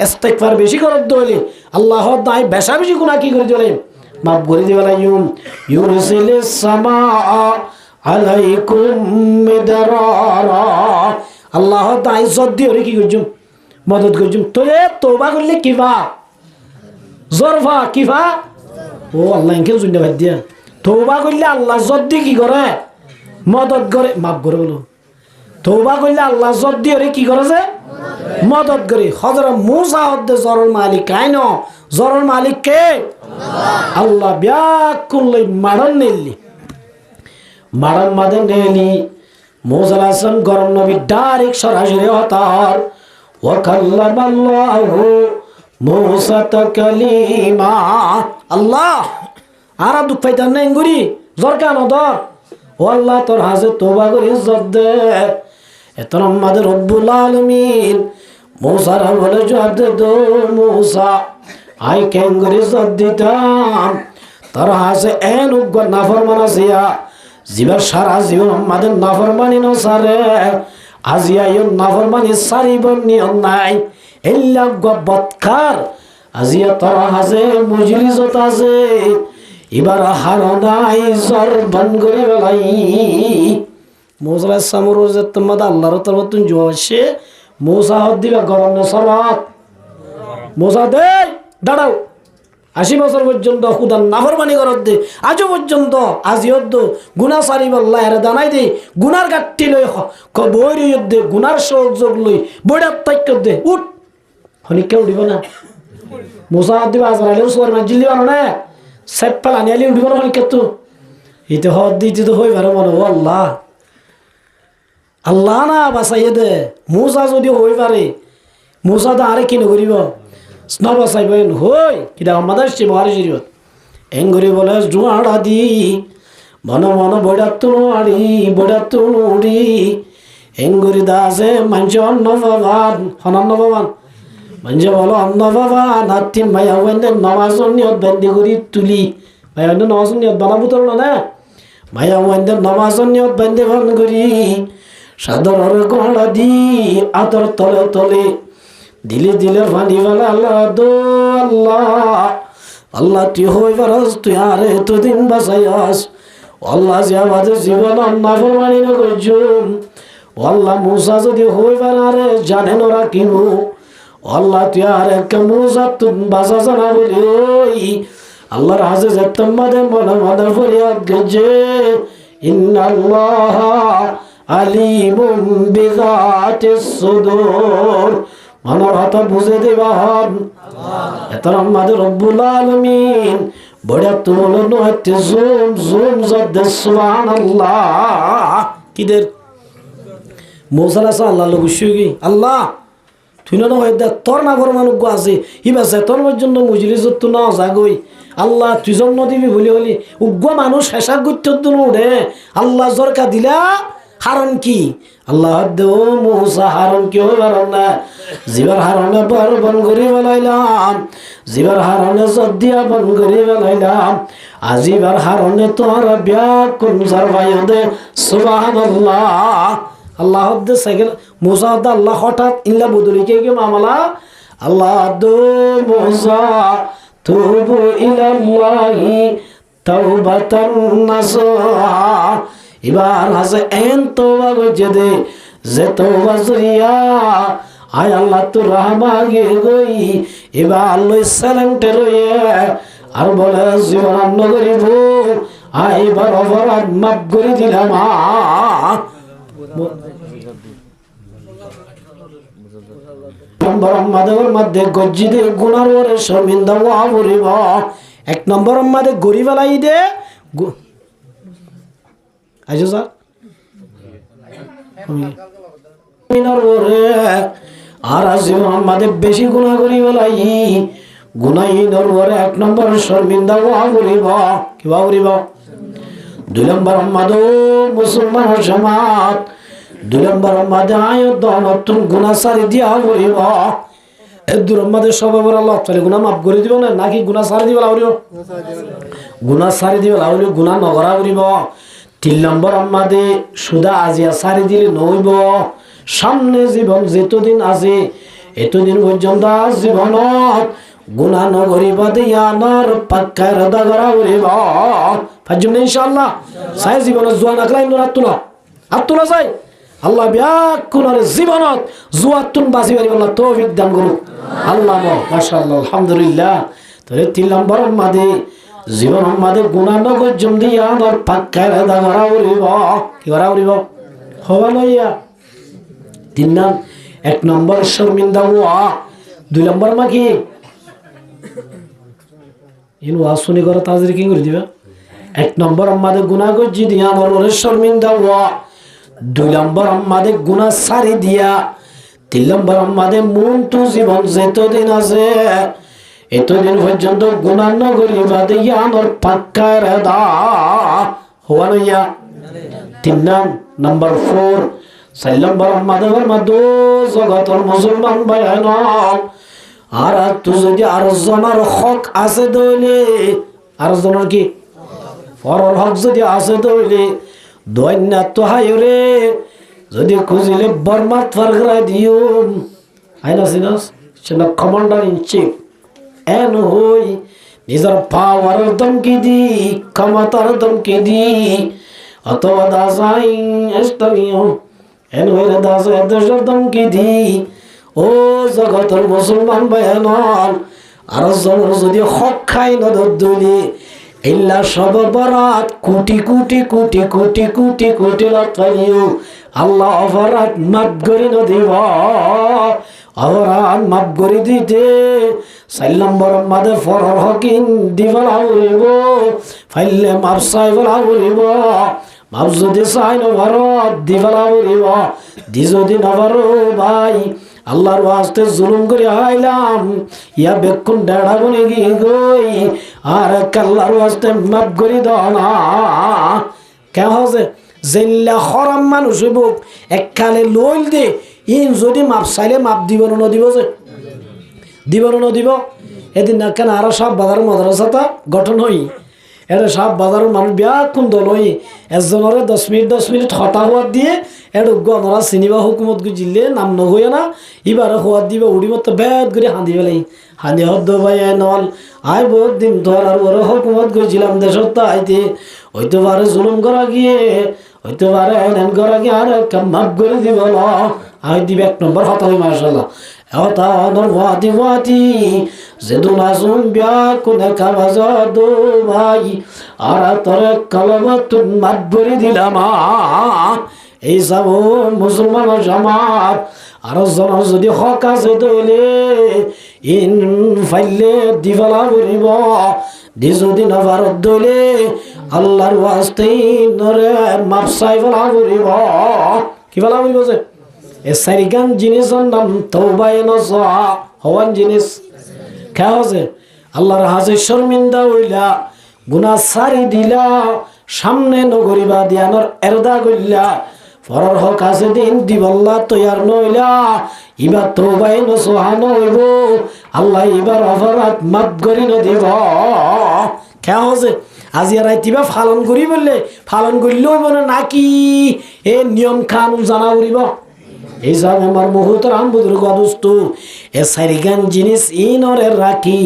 ইস্তিগফার বেশি করত দলে আল্লাহ তাই বেশা বেশি গুনাহ কি করে দলে মাফ করে দিবেলা ইউরসিলিস সামাআ আলাইকুম মিদরারা আল্লাহ তাই জদ্দি ওরে কি করজুম মদদ করজুম তোরে তওবা করলে কিবা জরফা কিবা ও আল্লাহ ইনকে জুন্না বাদ দিয়া তওবা করলে আল্লাহ জদ্দি কি করে মদদ করে মাফ করে বলো তওবা করলে আল্লাহ জদ্দি ওরে কি করে যে মদদ করে হযরত মূসা হদ্দে জরর মালিক আইন জরর মালিক কে আল্লাহ বিয়াকুল্লি মারন নেলি মারন মাদে নেলি মূসা আলাইহিস সালাম গরম নবী ডাইরেক্ট সরাসরি হতার ওয়া কাল্লামাল্লাহু মূসা তাকলিমা। আল্লাহ আর দুঃখ পাইতাম না এঙ্গুরি জ্বর কেন ধর ও আল্লাহ তোর হাজে তোবা করে ইজ্জত দে। এত আমাদের রব্বুল আলামিন মূসার বলে জবাব দে দো মূসা আই কেন করে ইজ্জত দিতাম তোর হাজে এন উগ্র নাফরমান আসিয়া জীবের সারা জীবন আমাদের নাফরমানি নসারে আজিয়া ইয়ন নাফরমানি সারিবন নিয়ম নাই এল্লা গবৎকার আজিয়া তোর হাজে মজলিসত আছে এবার হারনাই জর বন করে বেলাই মৌসা সামরুজ তোমাদ আল্লাহর তরফতুন জোয়াশে মৌসা হদ দিবা গরম না সরাত মৌসা দে দাঁড়াও 80 বছর পর্যন্ত খুদার নাফরমানি করত দে আজও পর্যন্ত আজিয়ত গুনাহ সারিব আল্লাহ এর দানাই দে গুনার গাট্টি লই বইর দে গুনার সহযোগ লই বড়া তাইক দে উঠ হনি কেউ দিব না মৌসা হদ দিবা আজরাইলের সোর মঞ্জিল দিবা না সেপ্পাল আনিয়ালি উঠিব না হনি কেতু ইতে হদ দিতে তো হই পারে মনে ও আল্লাহ আল্লাহ না বাঁচাইয়ে দে মৌসা যদি হই পারে মৌসা তো আরে কি নকরিব স্নাব বাঁচাইবেন হই কিনা আমাদের সে মহারি শরীয়ত এঙ্গুরি বলে জুয়াড়া দি মন মন বড়া তুনো উড়ি এঙ্গুরি দাসে মানুষ অন্ন বাবান হনন্ন বাবান মানুষ বলো অন্ন বাবা নাতি ভাইয়া বন্ধে নমাজ নিয়ত বন্দি করি তুলি ভাইয়া বন্ধে নমাজ নিয়ত বানাবো তোর না ভাইয়া বন্ধে নমাজ নিয়ত বন্দি বন্ধ করি সাদর গড়া দি আদর তলে তলে দিলে দিলে ফানি বলে আল্লাহ দো আল্লাহ আল্লাহ তুই হই পারস তুই আর এতদিন বাঁচাইয়াস আল্লাহ যে আমাদের জীবন নাফরমানি না করছুম আল্লাহ মূসা যদি হই পারে আরে জানেন ওরা কিব আল্লাহ তুই আর একটা মূসা তুই বাঁচা জানা বলি ওই আল্লাহর হাজে যে তোমাদের মনে মনে ফরিয়াদ গেছে ইন্নাল্লাহ আলিমুম বিযাতিস সুদূর মনের কথা বুঝে দেবা হন এত আমাদের রব্বুল আলামিন বড় তুমলো নহাতে জুম জুম জদ্দ সুবহানাল্লাহ কিদের মূসা আল্লাহ লগুশুগি আল্লাহ তুই না হয় দে তোর না বড় মানুষ আছে ইবাসে তোর জন্য মজলিসত তো না জাগই আল্লাহ তুই জন্ম দিবি বলি হলি উগ্র মানুষ হেসা গুত্তর উঠে আল্লাহ জরকা দিলা হারণ কি আল্লাহ দে মূসা হারণ কি হইবার না জিবার হারণে বর বন করি বেলাইলাম জিবার হারণে জদ্দিয়া বন করি বেলাইলাম আজিবার হারণে তোর ব্যাকুন জারবাই দে সুবহানাল্লাহ আল্লাহ দে সাইকেল মূসা দে আল্লাহ হঠাৎ ইল্লা বদলি কে মামলা আল্লাহ দো মূসা তুবু ইলাল্লাহি তাওবাতান নাসুহা এবার হাসে এন তোবা গজে দে যে তোবা জরিয়া আয় আল্লাহ তো রহমা গে গই এবার আল্লাহ সালামতে রয়ে আর বলে জীবন নগরিব আয় এবার অপরাধ মাফ করে দিলাম নম্বর আমাদের মধ্যে গজ্জিদে গুনার ওরে শর্মিন্দা ওয়া বলিব এক নম্বর আমাদের গরিবালাই দে আইজো স্যার মিনার ওরে আর আজিম আমাদের বেশি গুনাহ করি বলাই গুনাহিনর ওরে এক নম্বর শর্মিন্দা ওয়া বলিব কিবা বলিব দুই নম্বর আমাদের মুসলমান সমাজ দুই নম্বর আমাদের আয়ত নতুন গুনাহ সারি দিয়া বলিব এই দুই নম্বরের সবাই বলে আল্লাহ তাআলা গুনাহ মাফ করে দিব না নাকি গুনাহ সারি দিব লাউরিও গুনাহ সারি দিব লাউরিও গুনাহ নগরা বলিব তিন নম্বর আমাদের সুদা আজিয়া সারি দিলে নইব সামনে জীবন যেতদিন আছে এতদিন পর্যন্ত জীবনত গুনাহ নগরিব দিয়ানর পাক্কার দাগরা বলিব ফাজুম ইনশাআল্লাহ সাই জীবনত জোয়া নাকলাই নরাতুনা আতুনা যাই আল্লাহ বিয়াকুনার জীবনত জুয়াতুন বাসি পারিব আল্লাহ তৌফিক দান করুন আল্লাহ মাশাআল্লাহ আলহামদুলিল্লাহ তাহলে তিন নম্বর আমাদের জীবন আমাদের গুনাহ নগর জম দিয়া আর পাক্কার দাগরা বলিব কি করা বলিব হওয়া লইয়া তিন নাম এক নম্বর শর্মিন্দা ওয়া দুই নম্বর মা কি ইন ওয়া শুনি করে তাজরি কি করে দিবা এক নম্বর আমাদের গুনাহ গজ্জি দিয়া আমার ওরে শর্মিন্দা ওয়া দুই নম্বর আমাদের গুনাহ সারি দিয়া তিন নম্বর আমাদের মূন্তু জীবন যেতদিন আছে এতদিন পর্যন্ত গুনাহ না করিবা দিয়ানোর পাক্কা রাদা হওয়া নইয়া। তিন নম্বর 4 চার নম্বর আমাদের মধ্যে জগতের মুসলমান ভাই নয় আর তুই যদি আরেকজনের হক আছে দইলে আরেকজনের কি পরের হক যদি আছে দইলে দৈন্যা তো হাই রে যদি খুঁজিলে বর্মাত ফারগরা দিও আইনা সিনাস সেনা কমান্ডার ইন চিফ এন হই নিজের পাওয়ারের ধমকি দি ক্ষমতার ধমকি দি অথবা দাসাই স্থানীয় এন হইলে দাসাই দেশের ধমকি দি ও জগতের মুসলমান ভাইয়ানল আর জনের যদি হক খাই নদর দলি ইল্লা সব বরাত কোটি কোটি কোটি কোটি কোটি কোটি লাগাইও আল্লাহ অপরাধ মাফ করে নদিব অপরাধ মাফ করে দিতে 4 নম্বর মাদে ফরর হকিন দিবলা উড়িব ফাইলে মাফ সাইবলা উড়িব মাফ যদি চাই নভারত দিবলা উড়িব দি যদি নভারো ভাই আল্লাহর ওয়াস্তে জুলুম করে আইলাম ইয়া বেকুন ডাড়া বনে গিয়ে গই আর আল্লাহর ওয়াস্তে মাফ করে দাও না কে হচ্ছে জেল্লা হরাম মানুষ বুক এককালে লইল দে ইন যদি মাপ চাইলে মাপ দিব না দিব যে দিব না দিব এদিন না কেন আরো সব বাজার মাদ্রাসাটা গঠন হই এর সব বাজারের মানুষ ব্যাকুন দল হই একজনের 10 মিনিট হতা হওয়ার দিয়ে এর গণরা চিনিবা হুকুমত গুজিলে নাম নহয়ে না এবারে হওয়ার দিবে উড়ি মতো ব্যাট করে হাঁদি পেলাই হাঁদি হদ্দ ভাই নল আয় বহুত দিন ধর আর ওরা হুকুমত গেছিলাম দেশত আইতে হইতে পারে জুলুম করা গিয়ে হইতে পারে এন করা গিয়ে আর মাফ করে দিব না আই দিবে 1 নম্বর হতা হই মাশাআল্লাহ হতা নর ওয়াদি ওয়াদি জেদুনা জুম বিয়া কোনে কাবাজা দো ভাই আর তোরে কলমত মাফ করে দিলাম এই সব মুসলমান জামাত আর জনের যদি হক আছে দইলে ইন ফাইলে দিবালা বলিব দি যদি নভারত দইলে আল্লাহর ওয়াস্তে নরে মাপ চাইবলা বলিব কি বলা বলিব যে এ সারিগান জিনিসের নাম তওবা নসহা হওয়ান জিনিস কে হচ্ছে আল্লাহর হাজে শর্মিন্দা হইলা গুনাহ সারি দিলা সামনে নগরিবা দিয়ানোর এরদা গইলা পরের হক আছে দিন দিবল্লা তৈয়ার নইলা এবার তওবাই নসহা নইব আল্লাহ এবার অপরাধ মাফ করি নদিব কে হচ্ছে আজি রাইতিবা ফালন করি বললে ফালন করলেও মানে নাকি এ নিয়ম কানুন জানা উড়িব এই সব আমার মুহূর্তের বুজুর্গ দোস্ত এ সারিগান জিনিস ইনরে রাখি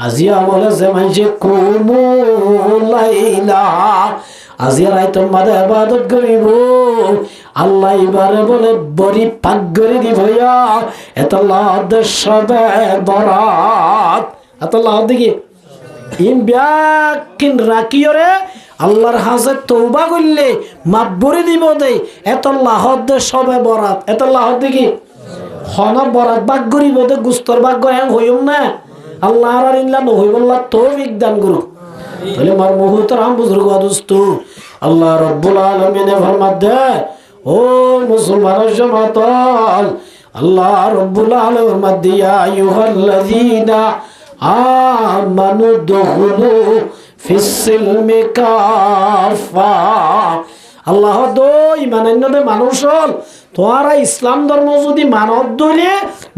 আজিয়া বলে যে মানুষে কুমুলাইলা আজিয়া রাইত মাদে ইবাদত করিব আল্লাহ এবারে বলে বড়ি পাক করে দিব এত লাদ সবে বরাত এত লাদ দেখি ইন ব্যাকিন রাখিওরে আল্লাহর হাজে তওবা করলে মাফ করে দিব দে এত লাহদ সবে বরাত এত লাহদ দেখি হন বরাত বাগ করিব দে গুস্তর বাগ করে হইম না আল্লাহ আর ইল্লা নহইবল্লাহ তৌফিক দান করু তাহলে মার মুহতারাম বুজুর্গ দোস্ত আল্লাহ রাব্বুল আলামিনে ফরমাত দে ও মুসলমানের জামাত আল্লাহ রাব্বুল আলামিন ফরমাত দিয়া আইয়ুহাল্লাযীনা আমানু দুখুলু ফিসসিলমি কাফা আল্লাহ দো ইমানান্যদে মানুষ হল তোরা ইসলাম ধর্ম যদি মানব দলে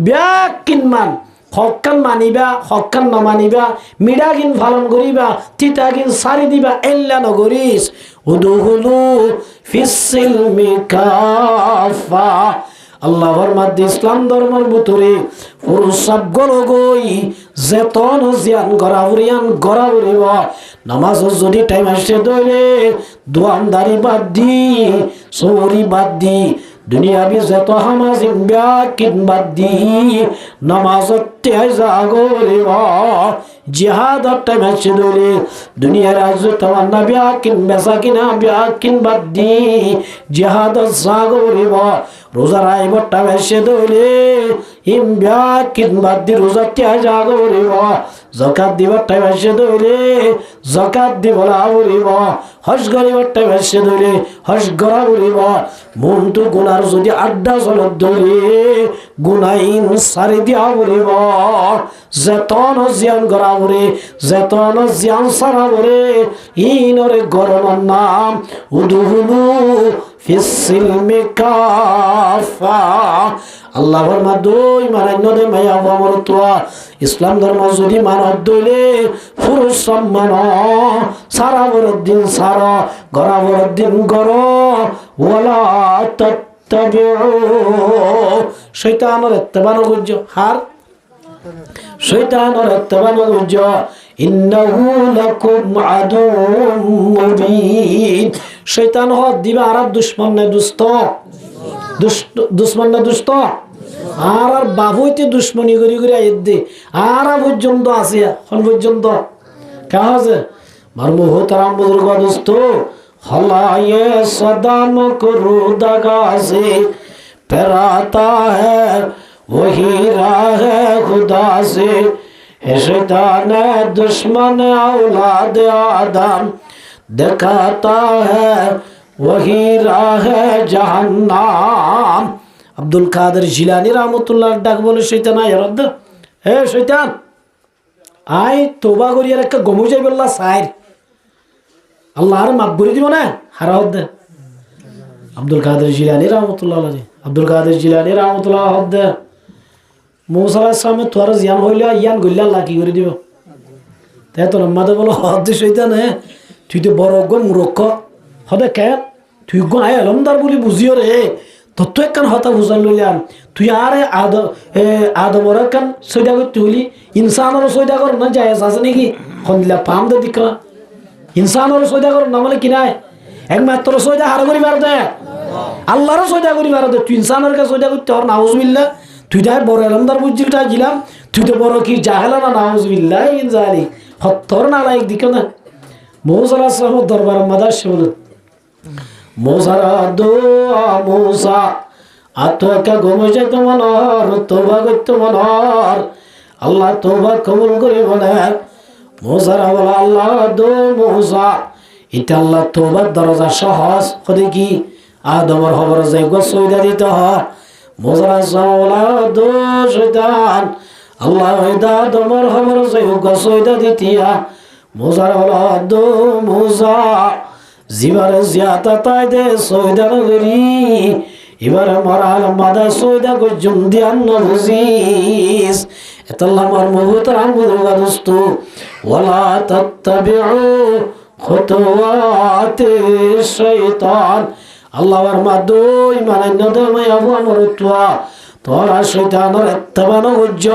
ব্যাকিন মান হক্কান মানিবা হক্কান ন মানিবা মিডাগিন পালন করিবা তিতাগিন সারি দিবা এল্লা নগরিস উদুহুলু ফিসসিলমি কাফা আল্লাহর মাধ্যমে ইসলাম ধর্মের ভিতরে পুরুষ সবগুলো গই যেতন জিয়ান গড়া উড়িব নামাজ যদি টাইম আসে দইলে দোয়ানদারি বাদ দি চৌরি বাদ দি দুনিয়াবি যত হামাজিন ব্যাকিন বাদ দি নামাজত জাগরিব জিহাদর টাইম আসছে দৌড়ে দুনিয়ার আজ তোমার না বিয়াকিন বেচা কিনা বিয়াকিন বাদ দি জিহাদর জাগরিব রোজার আইবর টাইম আসছে দৌড়ে ইম বিয়াকিন বাদ দি রোজার তিয়া জাগরিব যাকাত দিবার টাইম আসছে দৌড়ে যাকাত দিব লাউরিব হজ গরিবার টাইম আসছে দৌড়ে হজ গরা করিব মনটো গুনার যদি আড্ডা চলত দৌড়ে গুনাইন সারি দিয়া করিব যেতন জিয়ান গরা করে যেতন জিয়ান সারা করে ইনরে গরমের নাম উদুহুলু ফিসিলমি কাফা আল্লাহর মাদুই মারান্য দে মায়া আমরতোয়া ইসলাম ধর্ম যদি মানত দইলে পুরুষ সম্মান সারা বরদিন সারা গরা বরদিন গর ওয়ালা তাত্তাবিউ শয়তানের ইত্তেবান গুজ হার শয়তানের ইত্তেবান গুজ ইন্নাহু লাকুম আদুউম মুবিন শয়তান হদ দিবা আরব দুশমন না দুষ্ট দুশ্মন না দুষ্ট আর বাবুইতে দুশ্মনী করি করে আইদে আর পর্যন্ত আছে এখন পর্যন্ত কেন আছে মার মোহতারাম বুজুর্গ দোস্ত হলায়ে সদাম করু দাগা से पेराता है वही राह खुदा से है शैतान दुश्मन औलाद आदम दिखाता है वही राह जहन्नाम আব্দুল কাদের জিলানী রহমতুল্লাহ ডাক বলে শয়তান আয় রদ্দ হে শয়তান আই তোবা করিয়ার একটা গমু যাই বললা সাইর আল্লাহর মাফ করে দিব না হারা হদ্দে আব্দুল কাদের জিলানী রহমতুল্লাহ আলাইহি আব্দুল কাদের জিলানী রহমতুল্লাহ হদ্দে মুসা আলাইহিস সালামে তোর জিয়ান হইলা ইয়ান গইলা আল্লাহ কি করে দিব তাই তো মাদে বলো হদ্দে শয়তান হে তুই তো বড় গো মূর্খ হদে কে তুই গো আয় আলমদার বলি বুঝিও রে তত একখান হতা বুঝান লইলাম তুই আরে আদমর একখান সৈদা করতে হইলি ইনসানের সৈদা কর না যায় আছে নাকি খন দিলা পাম দে দিকা ইনসানের সৈদা কর না মানে কিনায় একমাত্র সৈদা হার করি পার দে আল্লাহরও সৈদা করি পার দে তুই ইনসানের কে সৈদা করতে হর নাউজুবিল্লাহ তুই তাই বড় আলমদার বুঝছিলটা গিলাম তুই তো বড় কি জাহেলা না নাউজুবিল্লাহ ইনজালি হত্তর না লাইক দিকে না মুসা আলাইহিস সালামের দরবার মাদাস বলে মোসারা দোয়া মোসা আত্মকা ঘুমে যাইতো মনর তোবা করতো মনর আল্লাহ তোবা কবুল করে বলে মোসারা বলে আল্লাহ দো মোসা এটা আল্লাহ তোবার দরজা সহজ হতে কি আদমর খবর যাই গো সইদা দিতে হয় মোসারা সাওলা দো শয়তান আল্লাহ হইদা আদমর খবর যাই গো সইদা দিতিয়া মোসারা বলে দো মোসা জিবারে জিয়াতা তাই দে সৈদা নগরী এবারে মরাল মাদা সৈদা গজুম দিয়ান নবুজিস এতাল্লাহ মার মুহতারাম বুজুর্গ দোস্ত ওয়ালা তাত্তাবিউ খুতুওয়াতিশ শাইতান আল্লাহর মাদুই মানান্য দমে আবু আমরতুয়া তোরা শয়তানের ইত্তেবান গুজ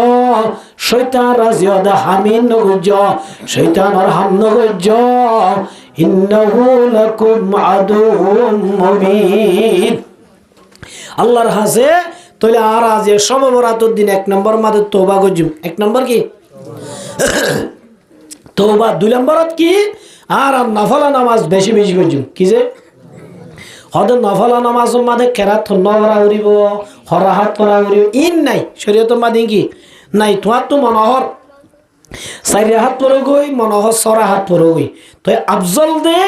শয়তান রাজিয়াদা হামিন গুজ শয়তানের হামন গুজ ইন্নাহু লাকুম আদুউম মুবিন আল্লাহর হাসে তইলে আর আজ সব বরাতের দিন এক নম্বর মাদে তওবা গজুম এক নম্বর কি তওবা দুই নম্বরত কি আর নফল নামাজ বেশি বেশি গজুম কি যে হদ নফল নামাজ মাদে কেরাত নওরা করিব হরাহাত করা করিব ইন নাই শরীয়ত মাদে কি নাই তোমার তো মনোহর চারি হাত পরে গই মনোহর ছড়া হাত পরে গই তো আফজল দে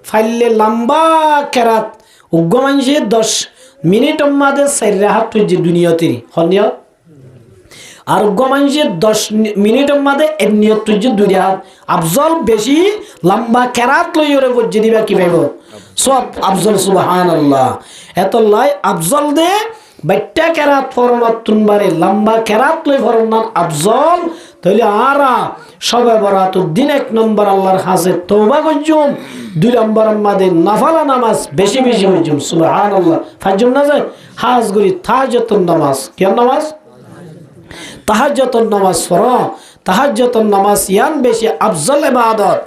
ফাইলে লম্বা কেরাত উগ্র মানুষে 10 মিনিট মাদে চারি হাত তুই দুনিয়াতে হনিয় আর উগ্র মানুষে 10 মিনিট মাদে এমনিয়ত তুই দুই হাত আফজল বেশি লম্বা কেরাত লই ওরে গজ্জি দিবা কি ভাইব সব আফজল সুবহানাল্লাহ এত লাই আফজল দে বাইটা কেরাত ফরনত তুনবারে লম্বা কেরাত লই ফরনান আফজল তাহলে আরা সবে বরাত দিন এক নম্বর আল্লাহর কাছে তওবা গজুম দুই নম্বর মাদে নফল নামাজ বেশি বেশি গজুম সুবহানাল্লাহ ফাজুম না যায় হাজ গরি তাহাজ্জুদ নামাজ কি নামাজ তাহাজ্জুদ নামাজ পড়ো তাহাজ্জুদ নামাজ ইয়ান বেশি আফজল ইবাদত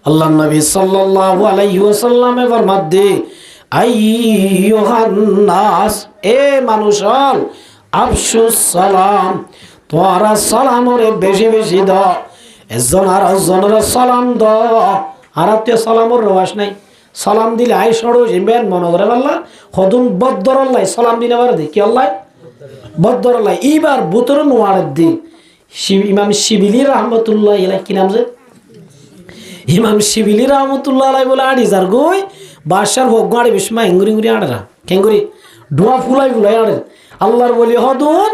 আল্লাহর নবী সাল্লাল্লাহু আলাইহি ওয়াসাল্লামে ফরমাতে আইয়ুহান নাস এ মানুষল আফসুস সালাম তোরা সালামরে বেশি বেশি দাও একজন আর একজনের সালাম দ আর সালামর রবাস নাই সালাম দিলে আই সরো জিবেন মনে করে পারলা হদুন বদ্দর আল্লাহ সালাম দিলে বার দেখি আল্লাহ বদ্দর আল্লাহ এইবার বুতর নোয়ারের দিন ইমাম শিবিলি রহমতুল্লাহ ইলাই কি নাম যে ইমাম শিবিলি রহমতুল্লাহ আলাই বলে আড়ি যার গই বাদশার ভোগ আড়ে বিস্মা হেঙ্গুরি গুড়ি আড়া কেঙ্গুরি ডুয়া ফুলাই ফুলাই আড়ে আল্লাহর বলি হদুন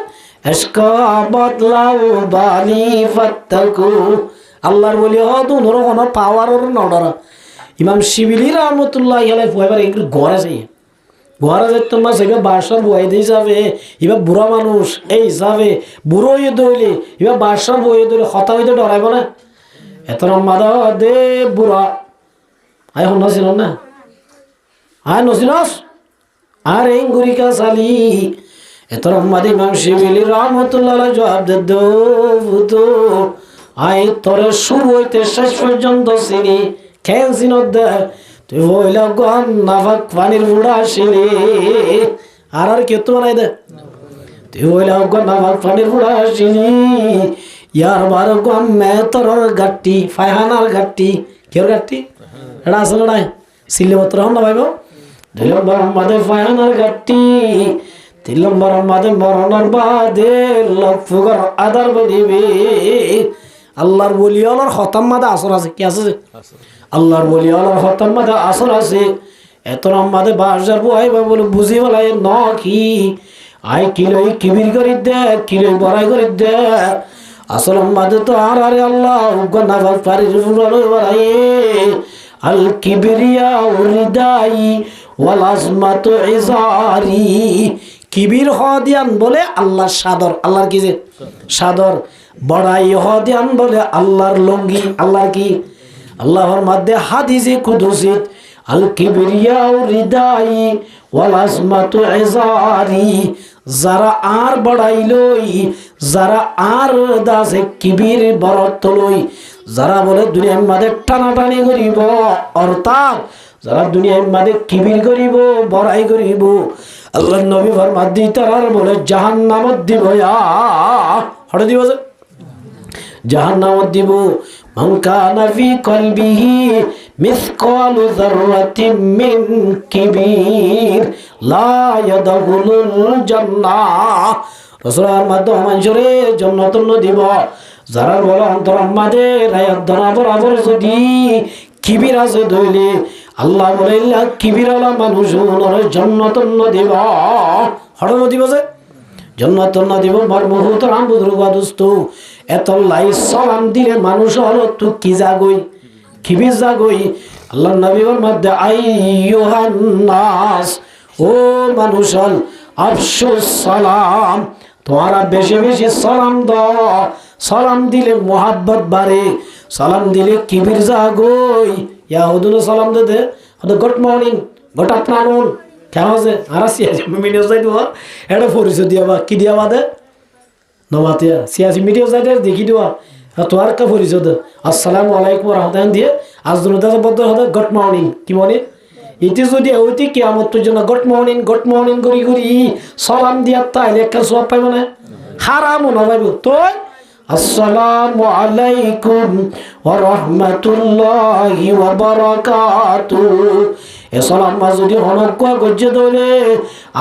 আল্লাহর বলি হদুন ওর কোনো পাওয়ার ওর নডরা ইমাম শিবিলি রহমতুল্লাহ ইলাই ফুয়াইবার এগুলো ঘরে যাই ঘরে যাই তোমার সেগুলো বাদশার বই দিয়ে যাবে এবার বুড়া মানুষ এই হিসাবে বুড়ো হয়ে দইলে এবার বাদশার বই দইলে হতা হইতে ডরাইব না এত মাদা দে বুড়া আয় হন ছিল না আয় নসিনস আর এই গুরিকা সালি এত রহমাদি ইমাম শিবিলি রহমতুল্লাহ জবাব দে দো আয় তোরে শুরু হইতে শেষ পর্যন্ত চিনি খেল চিনত দে তুই হইল গম নাফাক পানির বুড়া আসিলি আর কে তো বানাই দে তুই হইল গম নাফাক পানির বুড়া আসিলি ইয়ার বার গম মে তোর গাট্টি ফায়হানার গাট্টি কেউ গাট্টি এটা আসলে নাই সিলে পত্র হন না ভাইব 2 নম্বর আমাদের ফায়হানার গাট্টি 3 নম্বর আমাদের মরণের বাদে লফুগর আদার বলিবে আল্লাহর বলি আল্লাহর খতম মাদা আসর আছে কি আছে আল্লাহর বলি আল্লাহর খতম মাদা আসর আছে এত আমাদে বাজার বই বলে বুঝি বলাই ন কি আই কিলোই কিবির করি দে কিলোই বড়াই করি দে আসল আমাদে তো আর আরে আল্লাহ গনাফাক পারি বড়াই আল কিবরিয়া উরিদাই ওয়াল আজমাতু ইজারি কিবির হদিয়ান বলে আল্লাহর সাদর আল্লাহর কি যে সাদর বড়াই হদিয়ান বলে আল্লাহর লঙ্গি আল্লাহর কি আল্লাহর মধ্যে হাদিসে কুদসিত আল কিবরিয়া রিদাই ওয়াল আজমাতু ইজারি যারা আর বড়াইলই যারা আর দাসে কিবির বরত লই যারা বলে দুনিয়ার মধ্যে টানাটানি করিব অর্থাৎ যারা দুনিয়ার মধ্যে কিবির করিব বড়াই করিব আল্লাহর নবী ফরমান দি তার বলে জাহান্নামত দিব হঠাৎ দিব যে জাহান্নামত দিব মান কানা ফি কলবিহি মিসকালু যাররাতিন মিন কিবির লা ইয়াদখুলুল জান্নাহ রাসূলের মাধ্যমে মানুষরে জান্নাত দিব যারা বলে অন্তর আমাদের রায়াত ধরা বরাবর যদি কিবির আছে দইলে আল্লাহ বলে কিবির ওয়ালা মানুষ ওরে জান্নাত দিব হঠাৎ দিব যে জান্নাত দিব বড় বহুত রাম বুজুর্গ দোস্ত এত লাই সালাম দিলে মানুষ হলো তুই কি জাগই কিবি জাগই আল্লাহর নবীর মধ্যে আইয়ুহান নাস ও মানুষ হল আফসুস সালাম তোমরা বেশি বেশি সালাম দাও সালাম দিলে মোহাব্বত বাড়ে সালাম দিলে কিবির জাগই ইয়াহুদুল সালাম দে গুড মর্নিং গুড আফটারনুন কেমন আছে আর সিয়াসি মিডিয়া যাই দেওয়া এটা পরিচয় দিয়া বা কি দিয়া বাদে নমাতিয়া সিয়াসি মিডিয়া যাই দেখি দেওয়া তোমার কা পরিচয় দে আসসালামু আলাইকুম রহমতুল্লাহ দিয়ে আজ দুটা বদ্ধ হতে গুড মর্নিং কি মনে ইতি যদি ওইটি কিয়ামতের জন্য গুড মর্নিং করি করি সালাম দিয়া তাইলে একটা সওয়াব পাই মানে হারামও না পাইব তো আসসালামু আলাইকুম ওয়া রাহমাতুল্লাহি ওয়া বারাকাতুহু এ সালাম যদি হনক গজ্জে দলে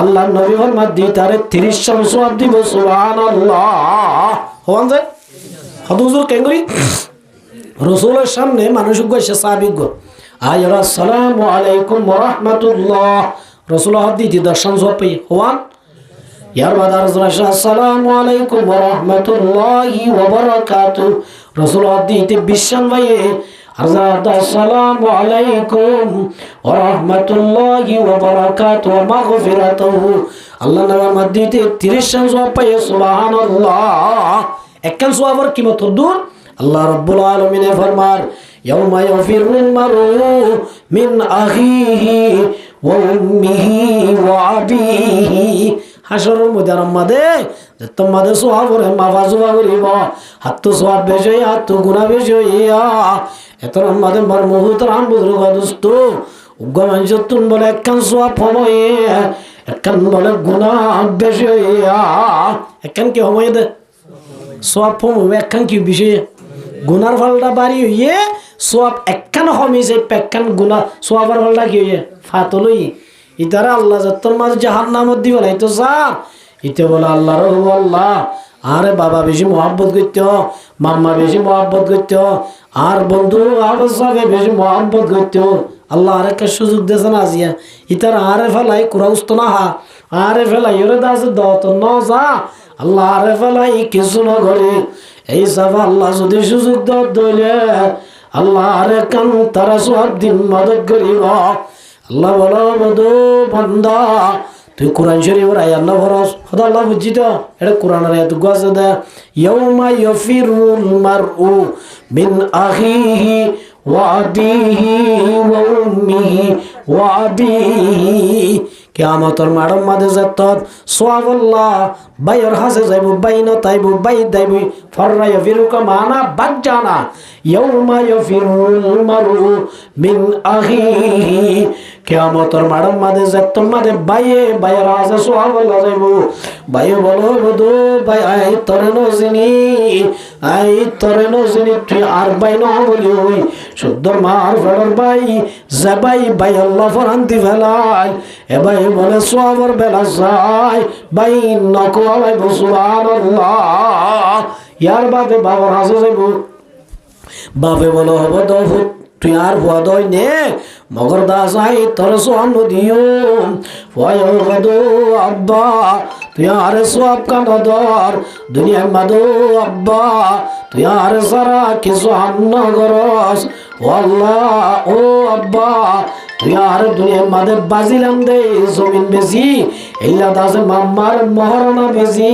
আল্লাহর নবী ফরমাত দি তারে 30 জন সওয়াব দিব সুবহানাল্লাহ হন যায় হুজুর কেঙ্গরি রাসূলের সামনে মানুষ গইছে সাহাবী গো আয়ারা আসসালামু আলাইকুম ওয়া রাহমাতুল্লাহ রাসূল হাদি দি দর্শন সওয়াব পাই হওয়ান ইয়ার বাদার আসসালামু আলাইকুম ওয়া রাহমাতুল্লাহি ওয়া বারাকাতুহু রাসূল হাদি তে বিশান ভাইয়ে আসসালামু আলাইকুম ওয়া রাহমাতুল্লাহি ওয়া বারাকাতুহু ওয়া মাগফিরাতুহু আল্লাহ নবীর মধ্যে 30 জন সওয়াব পায় সুবহানাল্লাহ একখান সওয়াবের কিমত দূর আল্লাহ রাব্বুল আলামিন ফরমান ইয়াউমা ইয়াফিরুল মারউ মিন আখিহি ওয়া উম্মিহি ওয়া আবিহি হাসরের মধ্যে আমাদে তোমাদের সওয়াবরে মাফাজুবা করিব হাত সওয়াব বেশি হাত গুনাহ বেশি হইয়া এত আমাদের মরমুহুত রাম বুজুর্গ দোস্ত উগ্র মানুষ তুন বলে একখান সওয়াব হবে একখান বলে গুনাহ বেশি হইয়া একখান কি হবে দে সওয়াব হবে একখান কি বিষয় গুনার ফলটা বাড়ি হইয়ে সব একখান কমিছে পেকখান গুনা সবার ফলটা কি হইয়ে ফাতলই ইতারা আল্লাহ যত্তর মাঝে জাহান্নামত দিব না তো যা ইতে বলে আল্লাহ আল্লাহ আরে বাবা বেশি মহাব্বত করতে মাম্মা বেশি মহাব্বত করতে আর বন্ধু আরো সবে বেশি মহাব্বত করতে আল্লাহ আরেকটা সুযোগ দিয়েছে না আজিয়া ইতার আরে ফেলাই কুরাউস্ত না হা আরে ফেলাই ওরে দাস দত ন যা আল্লাহ আরে ফেলাই কিছু না করে এই সব আল্লাহ যদি সুযোগ দইলে আল্লাহ আরে কান তারা সব দিন মদত করিব আল্লাহ বলো বধু বন্দা তুই কোরআন শরীফের আয়াত না ফরস খোদা আল্লাহ বুঝছি তো এটা কোরআনের আয়াত গাছে দে ইয়াউমা ইয়াফিরুল মারউ মিন আখিহি ওয়া আবিহি ওয়া উম্মিহি ওয়া আবিহি কিয়ামতের মাঠের মাঝে যেতত সওয়াবুল্লাহ বাইর হাসে যাইব বাইন তাইব বাই দাইব ফররা ইয়াফিরুকা মানা বাজ্জানা ইয়াউমা ইয়াফিরুল মারউ মিন আখিহি কিয়ামতের মাঠের মাঝে যেতত মাঝে বাইর হাসে সওয়াবুল্লাহ যাইব বাই বলো বধু বাই আই তরে নজিনি তুই আর বাই ন বলি হই শুদ্ধ মার ফেলার বাই আল্লাহ ফরান্তি ফেলাই এ ভাই বলে সওয়াবর বেলা যায় বাই নকো ভাই সুবহানাল্লাহ ইয়ার বাদে বাবার হাসে যাইব বাপে বলো হব দফুত তুই আর হওয়া দই নে মগর দাস আই তোর সোয়াম দিও গদো আব্বা তুই আর সব কানদর দুনিয়া মাদো আব্বা তুই আর সারা কিছু আন্ন গরস ও আল্লাহ ও আব্বা তুই আর দুনিয়ার মাঝে বাজিলাম দে জমিন বেশি ইল্লা দাস মাম্মার মহারণা বেশি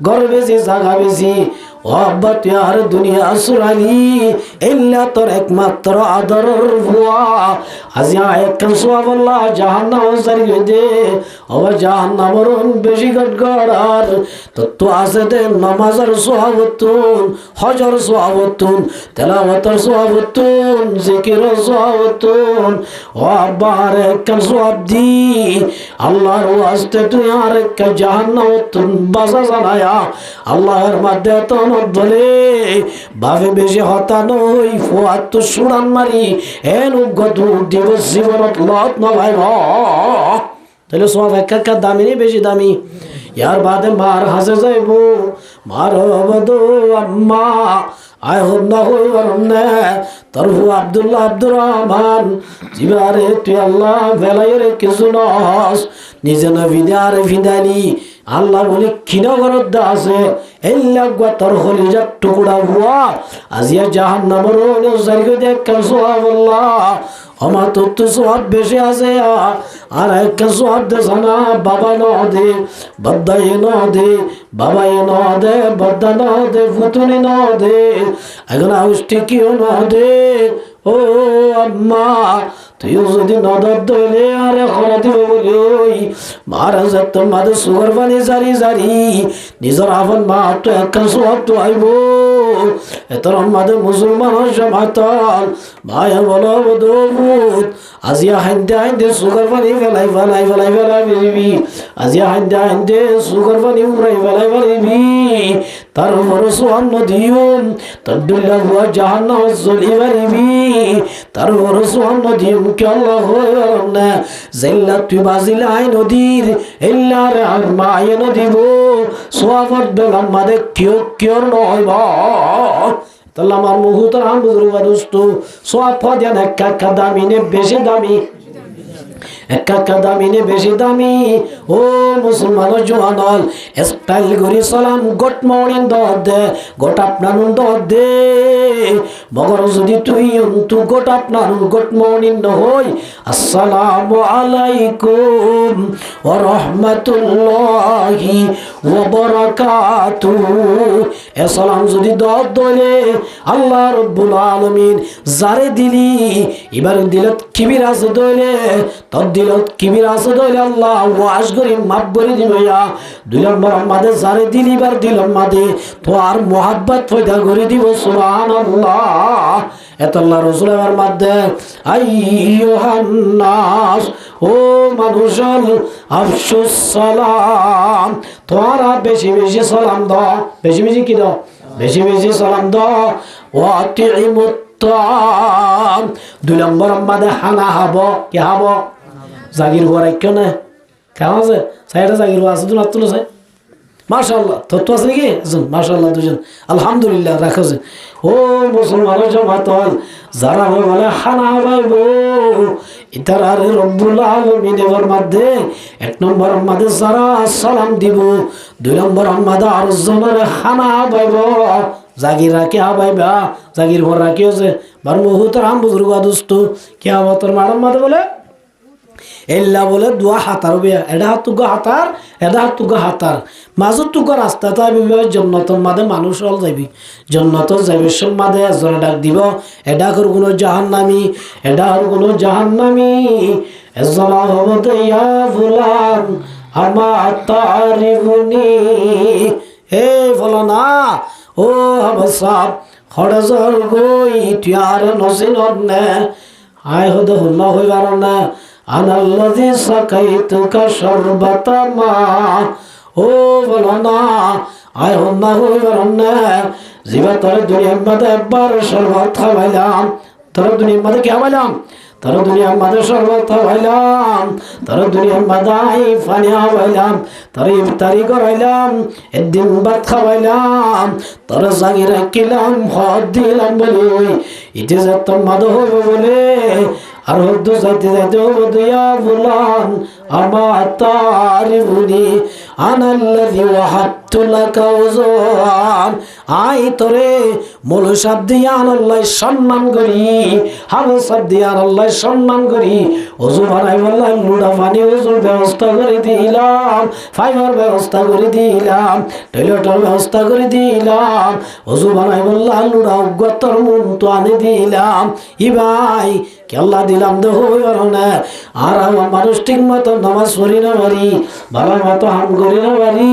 ঘর বেশি জাগা বেশি ও আব্বা তুই আর দুনিয়া সুরালি ইল্লা তোর একমাত্র আদরের ভুয়া আজি একখান সোয়াবল্লাহ জাহান্নাম সারি দে ও জাহান্নামর বেশি গড়গড়ার তো আছে দে নামাজের সোহাবতুন হজর সোহাবতুন তেলাওয়াতের সোহাবতুন জিকিরের সোহাবতুন ও আব্বা আর একখান সোয়াব দি আল্লাহর ওয়াস্তে তুই আর একখান জাহান্নামতুন বাসা জানায়া আল্লাহর মাধ্যে তো বলে ভাবে বেশি হতা নই ফুয়াত তো সুরান মারি এন গত দিবস জীবনত লত ন ভাই তাহলে সব একটা দামি নেই বেশি দামি ইয়ার বাদে মার হাসে যাইব মার বধু আম্মা আয় হন্না হইবারনে তরফু আব্দুল্লাহ আব্দুর রহমান জিবারে তুই আল্লাহ বেলাইরে কিছু নস নিজে না ভিদারে ভিদালি আল্লাহ বলে কিনগরত দা আছে এল্লা তোর হলিজার টুকরা হুয়া আজিয়া জাহান্নামের জারিকে দেখ সুবহানাল্লাহ আমার তো সব বেশি আছে আর একটা সব দেশ না বাবা ন দে বদ্দাই ন দে বাবাই ন দে বদ্দা ন দে ফুতুনি ন দে এখন আউষ্টি কিও ন দে ও আম্মা তুইও যদি নদর দইলে আরে খরা দিব বলি ওই মহারাজ তোমাদের সুগার পানি জারি জারি নিজের আপন মা তো একটা সব তো আইব এতর আমাদের মুসলমান সমাতল ভাইয়া বলো বধূত আজিয়া হাইন্দে সুগার পানি ফেলাই বিবি আজিয়া হাইন্দে সুগার পানি উড়াই ফেলাই বিবি তার উপর সোহান নদীম তার দুল্লা হুয়া জাহান্নাম চলি পারিবি তার উপর সোহান নদীম কে আল্লাহ হইলাম না জেল্লা তুই বাজিলাই নদীর এল্লার আর মায়ে নদীব সোয়াবর বেলাম মাদে কিয়র নয় তাহলে আমার মুহূর্তের আম বুজুর্গ দোস্ত সোয়াব ফদিয়ান একটা দামি নে বেশি দামি একটা দামি নে বেশি দামি ও মুসলমান জোয়ানল স্টাইল করি সালাম গুড মর্নিং দে গোট আপনার দে মগর যদি তুই তু গোট আপনার গুড মর্নিং নহই আসসালামু আলাইকুম ওয়া রাহমাতুল্লাহি ওয়া বারাকাতুহু এ সালাম যদি দলে আল্লাহ রাব্বুল আলামিন জারে দিলি এবার দিলত কিবির আছে দলে তদ দিলত কিবির আছে দলে আল্লাহ ওয়াজ করি মাফ করে দিবয়া দুই নম্বর আমাদের জারে দিলি বার দিলাম মাদে তো আর মোহাব্বত পয়দা করে দিব সুবহানাল্লাহ এত আল্লাহ রাসূল আমার মধ্যে আইয়ুহান নাস ও মানুষল আফসুস সালাম তোরা বেশি বেশি সালাম দাও বেশি বেশি কি দাও বেশি বেশি সালাম দাও ওয়া আতিমুত তাআম 2 নম্বর মাদে হানা হাব কি হাব জাগির ঘরে কেন কেমন আছে সাইডে জাগির আছে তো নাতো আছে মাশাআল্লাহ তো আছে নাকি মাশাআল্লাহ দুজন আলহামদুলিল্লাহ রাখছে ও মুসলমানের জামাতল যারা বলে হানা ভাইবো ইতার রব্বুল আলামিনের মধ্যে 1 নম্বর মাদে যারা সালাম দিব 2 নম্বর মাদে আর জনের হানা ভাইবো জাগির রাখি আবাইবা জাগির ঘর রাখিও যে বার মুহুতর আম বুজুর্গ দোস্ত কিয়ামতের মাঠের মধ্যে বলে এল্লা বলে দুয়া হাতার বিয়া এটা হাত তুগা হাতার এটা হাত তুগা হাতার মাজত তুগা রাস্তা তাইবি জন্নতর মাঝে মানুষ হল যাবি জন্নতর যাবি সব মাঝে একজনে ডাক দিব এটা কর কোনো জাহান্নামী এটা আর কোনো জাহান্নামী এজনা হব ইয়া ফুলান আমার তারিফুনি হে ফলানা ও হাবসাব খড়জর গই টিয়ার নসিনত নে আয় হদ হুল্লা হইবার না আনাল্লাযী সাকাইতুকা শারবাতা মা ও ফলানা আয় হুল্লা হইবার না জিবা তোর দুনিয়ার মধ্যে একবার শরবত খাওয়াইলাম তোর দুনিয়ার মধ্যে কি খাওয়াইলাম তোর দুনিয়ার মধ্যে শরবত খাওয়াইলাম তোর দুনিয়ার মধ্যে পানি খাওয়াইলাম তোর ইফতারি করাইলাম একদিন ভাত খাওয়াইলাম তোর জাগি রাখিলাম হদ দিলাম বলে ইতে যে তোর মাদে হইব বলে আর হদ্দু যাইতে যাইতে হবো দিয়া ফুলান আমার তারিফুনি আনাল্লাযী ওয়াহাবতু লাকা ওয়াজান আই তোরে মূল শব্দ আল্লাহ সম্মান করি হাল শব্দ আল্লাহ সম্মান করি ওযু বানাই বললাম লুডা পানি ওযুর ব্যবস্থা করে দিলাম ফাইবার ব্যবস্থা করে দিলাম টয়লেটের ব্যবস্থা করে দিলাম ওযু বানাই বললাম লুডা উগ্গতর মন তো আনি দিলাম ই ভাই কেল্লা দিলাম তো হইবার না আর আমার মানুষ ঠিক মতো নামাজ পড়ি না পারি ভালো মতো হাম করি না পারি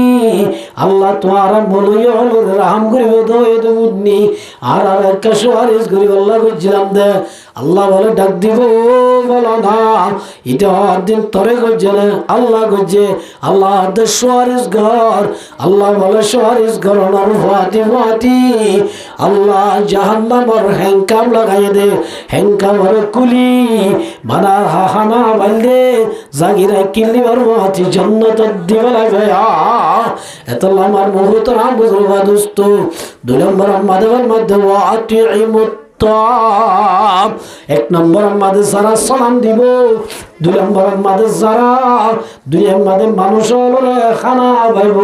আল্লাহ তো আরাম বলুই হলো রাম করিব তো এ তো বুঝনি আর একটা সুয়ারিশ করি আল্লাহ করছিলাম দে আল্লাহ বলে ডাক দিব বলো না এটা দিন তরে করছে না আল্লাহ করছে আল্লাহ সুয়ারিশ ঘর আল্লাহ বলে সুয়ারিশ ঘর ফাটি ফাটি আল্লাহ জাহান্নামের হ্যাংকাম লাগাই দে হ্যাংকামের কুলি বানা হানা বাইলে জাগিরা কিল্লি বারমাতি জান্নাত দিবা লাগে এত আমার মুহূর্তের আম বুঝবা দোস্ত 2 নম্বর মাদেবার মধ্যে ওয়াতিমুত তাআম 1 নম্বর মাদে যারা সালাম দিব 2 নম্বর মাদে যারা দুনিয়ার মধ্যে মানুষ হলে খানা ভাইব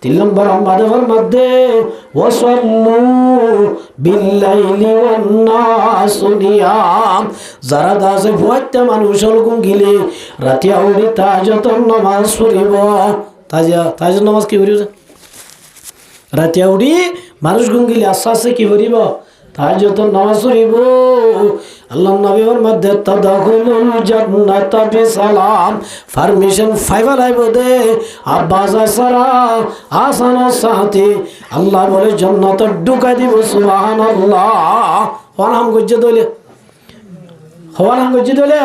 3 নম্বর মাদেবার মধ্যে ওয়াসাল্লু বিল্লাইলি ওয়ান নাসু নিয়াম যারা দাসে ভয়তে মানুষ হল গুঙ্গিলে রাতি আউরি তাহাজ্জুদের নামাজ পড়িব তাহাজ্জুদ নামাজ কি পড়িব রাতি আউরি মানুষ গুঙ্গিলে আস্তে কি পড়িব তাহাজ্জুদের নামাজ পড়িব আল্লাহর নবীর মধ্যে তাদাখুলুল জান্নাতা বিসালাম পারমিশন ফাইবার আইব দে আব্বাস সারা আসান সাথী আল্লাহ বলে জান্নাতে ঢুকাই দিব সুবহানাল্লাহ ওয়ানাম গজ্জে দলে ওয়ানাম গজ্জে দলে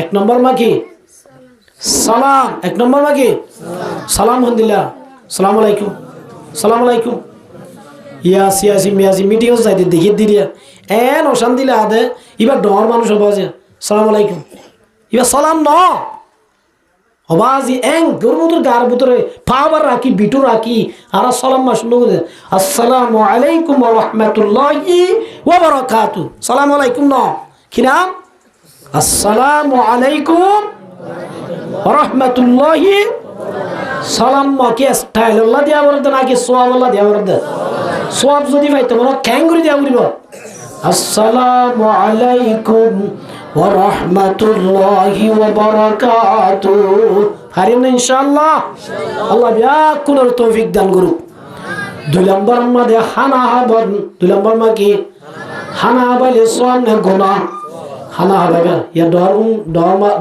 1 নম্বর মা কি সালাম 1 নম্বর মা কি সালাম আলহামদুলিল্লাহ আসসালামু আলাইকুম আসসালামু আলাইকুম ইয়াসি মিয়াসি মিটিং যাইতে দেখি দিলিয়া এন অশান দিলে আদে এবার ডর মানুষ হবা যে সালাম আলাইকুম এবার সালাম ন হবাজি এং গরমুদুর গার ভিতরে পাবার রাখি বিটু রাখি আর সালাম মা শুনো আসসালামু আলাইকুম ওয়া রাহমাতুল্লাহি ওয়া বারাকাতু সালাম আলাইকুম ন কি নাম আসসালামু আলাইকুম ওয়া রাহমাতুল্লাহি সালাম মা কি স্টাইল আল্লাহ দিয়া বলতে নাকি সোয়াব আল্লাহ দিয়া বলতে সোয়াব যদি ভাই তোমার ক্যাঙ্গুরি দিয়া বলিব আসসালামু আলাইকুম ওয়া রাহমাতুল্লাহি ওয়া বারাকাতুহু হারিম ইনশাআল্লাহ আল্লাহ বিয়া কুনর তৌফিক দান করুক 2 নম্বর মধ্যে হানা হাবন 2 নম্বর মা কি হানা হাবালে সোয়ানে গুনাহ হানা হাবাবে ইয়া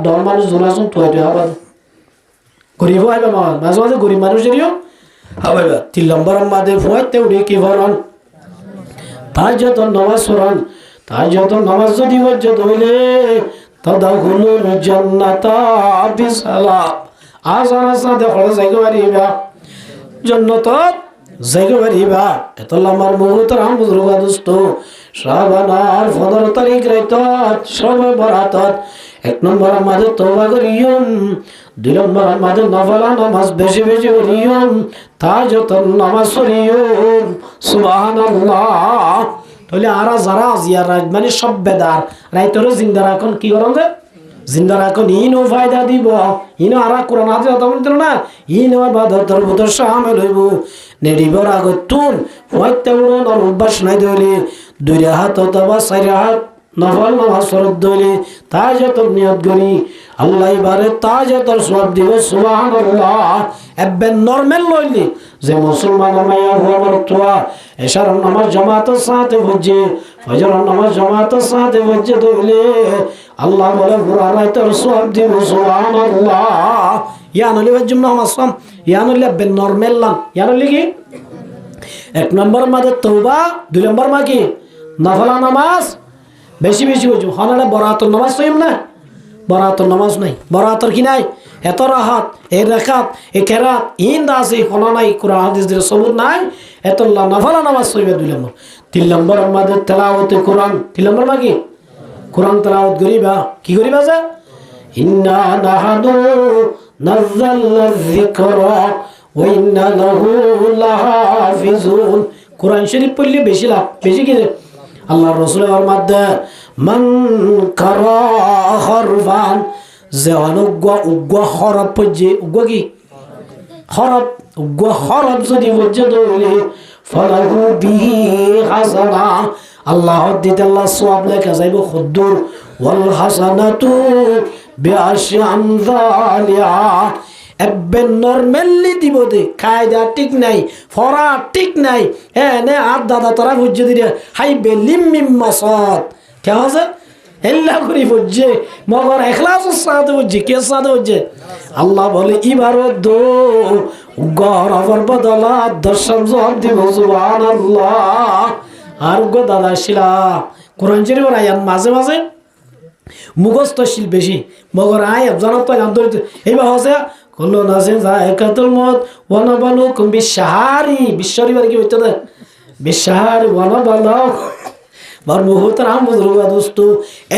ডর মানুষ জোনাসুন তোয় হাবাবে গরিব হইবে মাঝে মাঝে গরিব মানুষেরও হইবে 3 নম্বর মধ্যে ফুয়াতে উড়ে কি ভরণ তাহাজ্জুদের নামাজ পড়ন তাহাজ্জুদের নামাজ যদি ওয়াজ্জত হইলে তাদাখুলুল জান্নাতা বিসালাম আজানা সাদে হল যাইতে পারিবা জান্নাত জায়গা বাড়িবা এত লম্বার মুহূর্ত রাম বুজুর্গ দোস্ত শ্রাবণার 15 তারিখ রাইতত সবে বরাতত 1 নম্বর আমাদের তওবা করিয়ম 2 নম্বর আমাদের নফল নামাজ বেশি বেশি করিয়ম তাহাজ্জুদ নামাজ পড়িয়ম সুবহানাল্লাহ তাহলে আরা যারা জিয়ার রাত মানে সব বেদার রাইতরে জিন্দা রাখুন কি করন যে জিন্দা রাখুন ইনো ফায়দা দিব ইনো আরা কোরআন আছে কথা বলতেন না ইনো ইবাদতের ভিতর শামিল হইব নেডিবর আগতুন হইতে উড়ন আর অভ্যাস নাই দইলে 2 হাত অথবা 4 হাত নফল নামাজ ফরজ দইলে তাহাজ্জুদ নিয়ত করি আল্লাহ এবারে তাহাজ্জুদের সওয়াব দিব সুবহানাল্লাহ এবে নরমাল লইলি যে মুসলমান মায়া হওয়ার তোয়া এশার নামাজ জামাতের সাথে হচ্ছে ফজর নামাজ জামাতের সাথে হচ্ছে দইলে আল্লাহ বলে পুরা রাতের সওয়াব দিব সুবহানাল্লাহ ইয়ানলি ওয়াজুম নামাজ সাম ইয়ানলি এবে নরমাল লাম ইয়ানলি কি 1 নম্বর মাঝে তওবা 2 নম্বর মা কি নফল নামাজ বেশি বেশি হইছো হনালে বরাতর নামাজ সইম না বরাতর নামাজ নাই বরাতর কি নাই এত রাহাত এই রাকাত এই কেরাত ইন দাসে কোন নাই কুরআন হাদিস এর সবুত নাই এত নফল নামাজ সইবে 2 নম্বর 3 নম্বর আমাদের তেলাওয়াতে কোরআন 3 নম্বর মা কি কোরআন তেলাওয়াত করিবা কি করিবা যা ইন্না নাহাদু নাযালনা যিকরা ওয়া ইন্না লাহু লাহাফিজুন কোরআন শরীফ পড়লে বেশি লাভ বেশি কি আল্লাহর রাসূলের মধ্যে মান কারা হরফান যে উগ্গ হরফ পড়ছে উগ্গ কি হরফ উগ্গ হরফ যদি পড়ছে দৌড়ে ফালাহু বিহি হাসানা আল্লাহ দিতে আল্লাহ সওয়াব লেখা যাইব খুদ্দুর ওয়াল হাসানাতু বিআশরি আমসালিহা এবে নরমালি দিব দে কায়দা ঠিক নাই ফরা ঠিক নাই এনে আর দাদা তোরা বুঝে দিলে হাই বেলিম মিম মাসাদ কে আছে এল্লা করি বুঝে মগর ইখলাসের সাথে বুঝে কে সাথে বুঝে আল্লাহ বলে ইবারত দো গরফর বদলাত দর্শন জবাব দিব সুবহানাল্লাহ আর গো দাদা শিলা কোরআন শরীফের আয়াত মাঝে মাঝে মুখস্থশীল বেশি মগর আয়াত জানাত তো আন্তরিক এইবা হচ্ছে কল্লো নাসিন যায়কাতুল মউত ওয়া নাবালুকুম বিশহারি বিশরিবার কি হইতো না বিশহারি ওয়া নাবালু বার মুহূর্ত রাম বুজুর্গ দোস্ত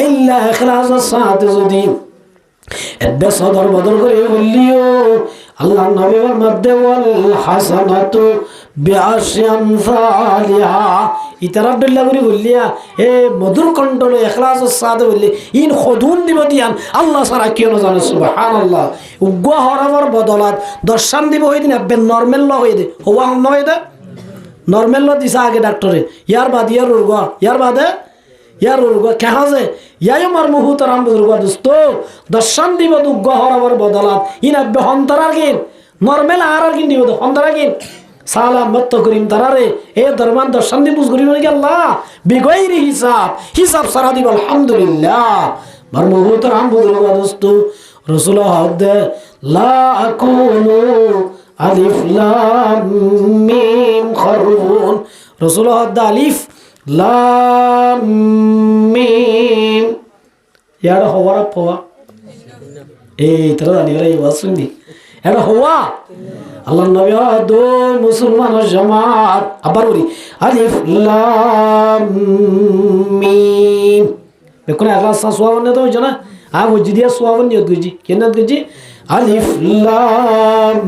ইল্লা ইখলাসের সাথে যদি এবে সদর বদল করে বললিও আল্লাহ নবীর মধ্যে ওয়াল হাসানাতু বিআশরি আমসালিহা ইতারাবদুল্লাহ করে বললিয়া এ মধুর কণ্ঠলে ইখলাসের সাথে বললি ইন খুদুন দিব দিয়ান আল্লাহ সারা কেউ না জানে সুবহানাল্লাহ উগ্গ হরফের বদলাত দর্শন দিব হই দিন এবে নরমাল হই দে হওয়া নয় দে নরমাল দিছা আগে ডাক্তারে ইয়ার বাদ ইয়ার রোগ ইয়ার বাদে ইয়ার রোগ কেহা যে ইয়াই মার মুহূর্ত রাম বুজুর্গ দোস্ত দর্শন দিব উগ্গ হরফের বদলাত ইন এবে হন্তরার গিন নরমাল আর গিন দিব হন্তরা গিন সালাম মত করিম তারারে এ দরমান দর্শন দি বুঝ করিম নাকি আল্লাহ বিগয়রি হিসাব হিসাব সারা দিব আলহামদুলিল্লাহ মার মুহূর্ত রাম বুজুর্গ দোস্ত রাসূল হদ লা আকুনু আলিফ লাম মিম খরবুন রাসূল হদ আলিফ লাম মিম ইয়ার হওয়ার পওয়া এই তারা জানি রে ওয়াসুন্দি এটা হওয়া আল্লাহ নবী দো মুসলমান জামাত আবার বলি আলিফ লাম মিম বেকুন আল্লাহ সাসওয়াবন তো হইছে না আ বুঝি দিয়া সোয়াবন নিয়ত গজি কেন গজি আলিফ লাম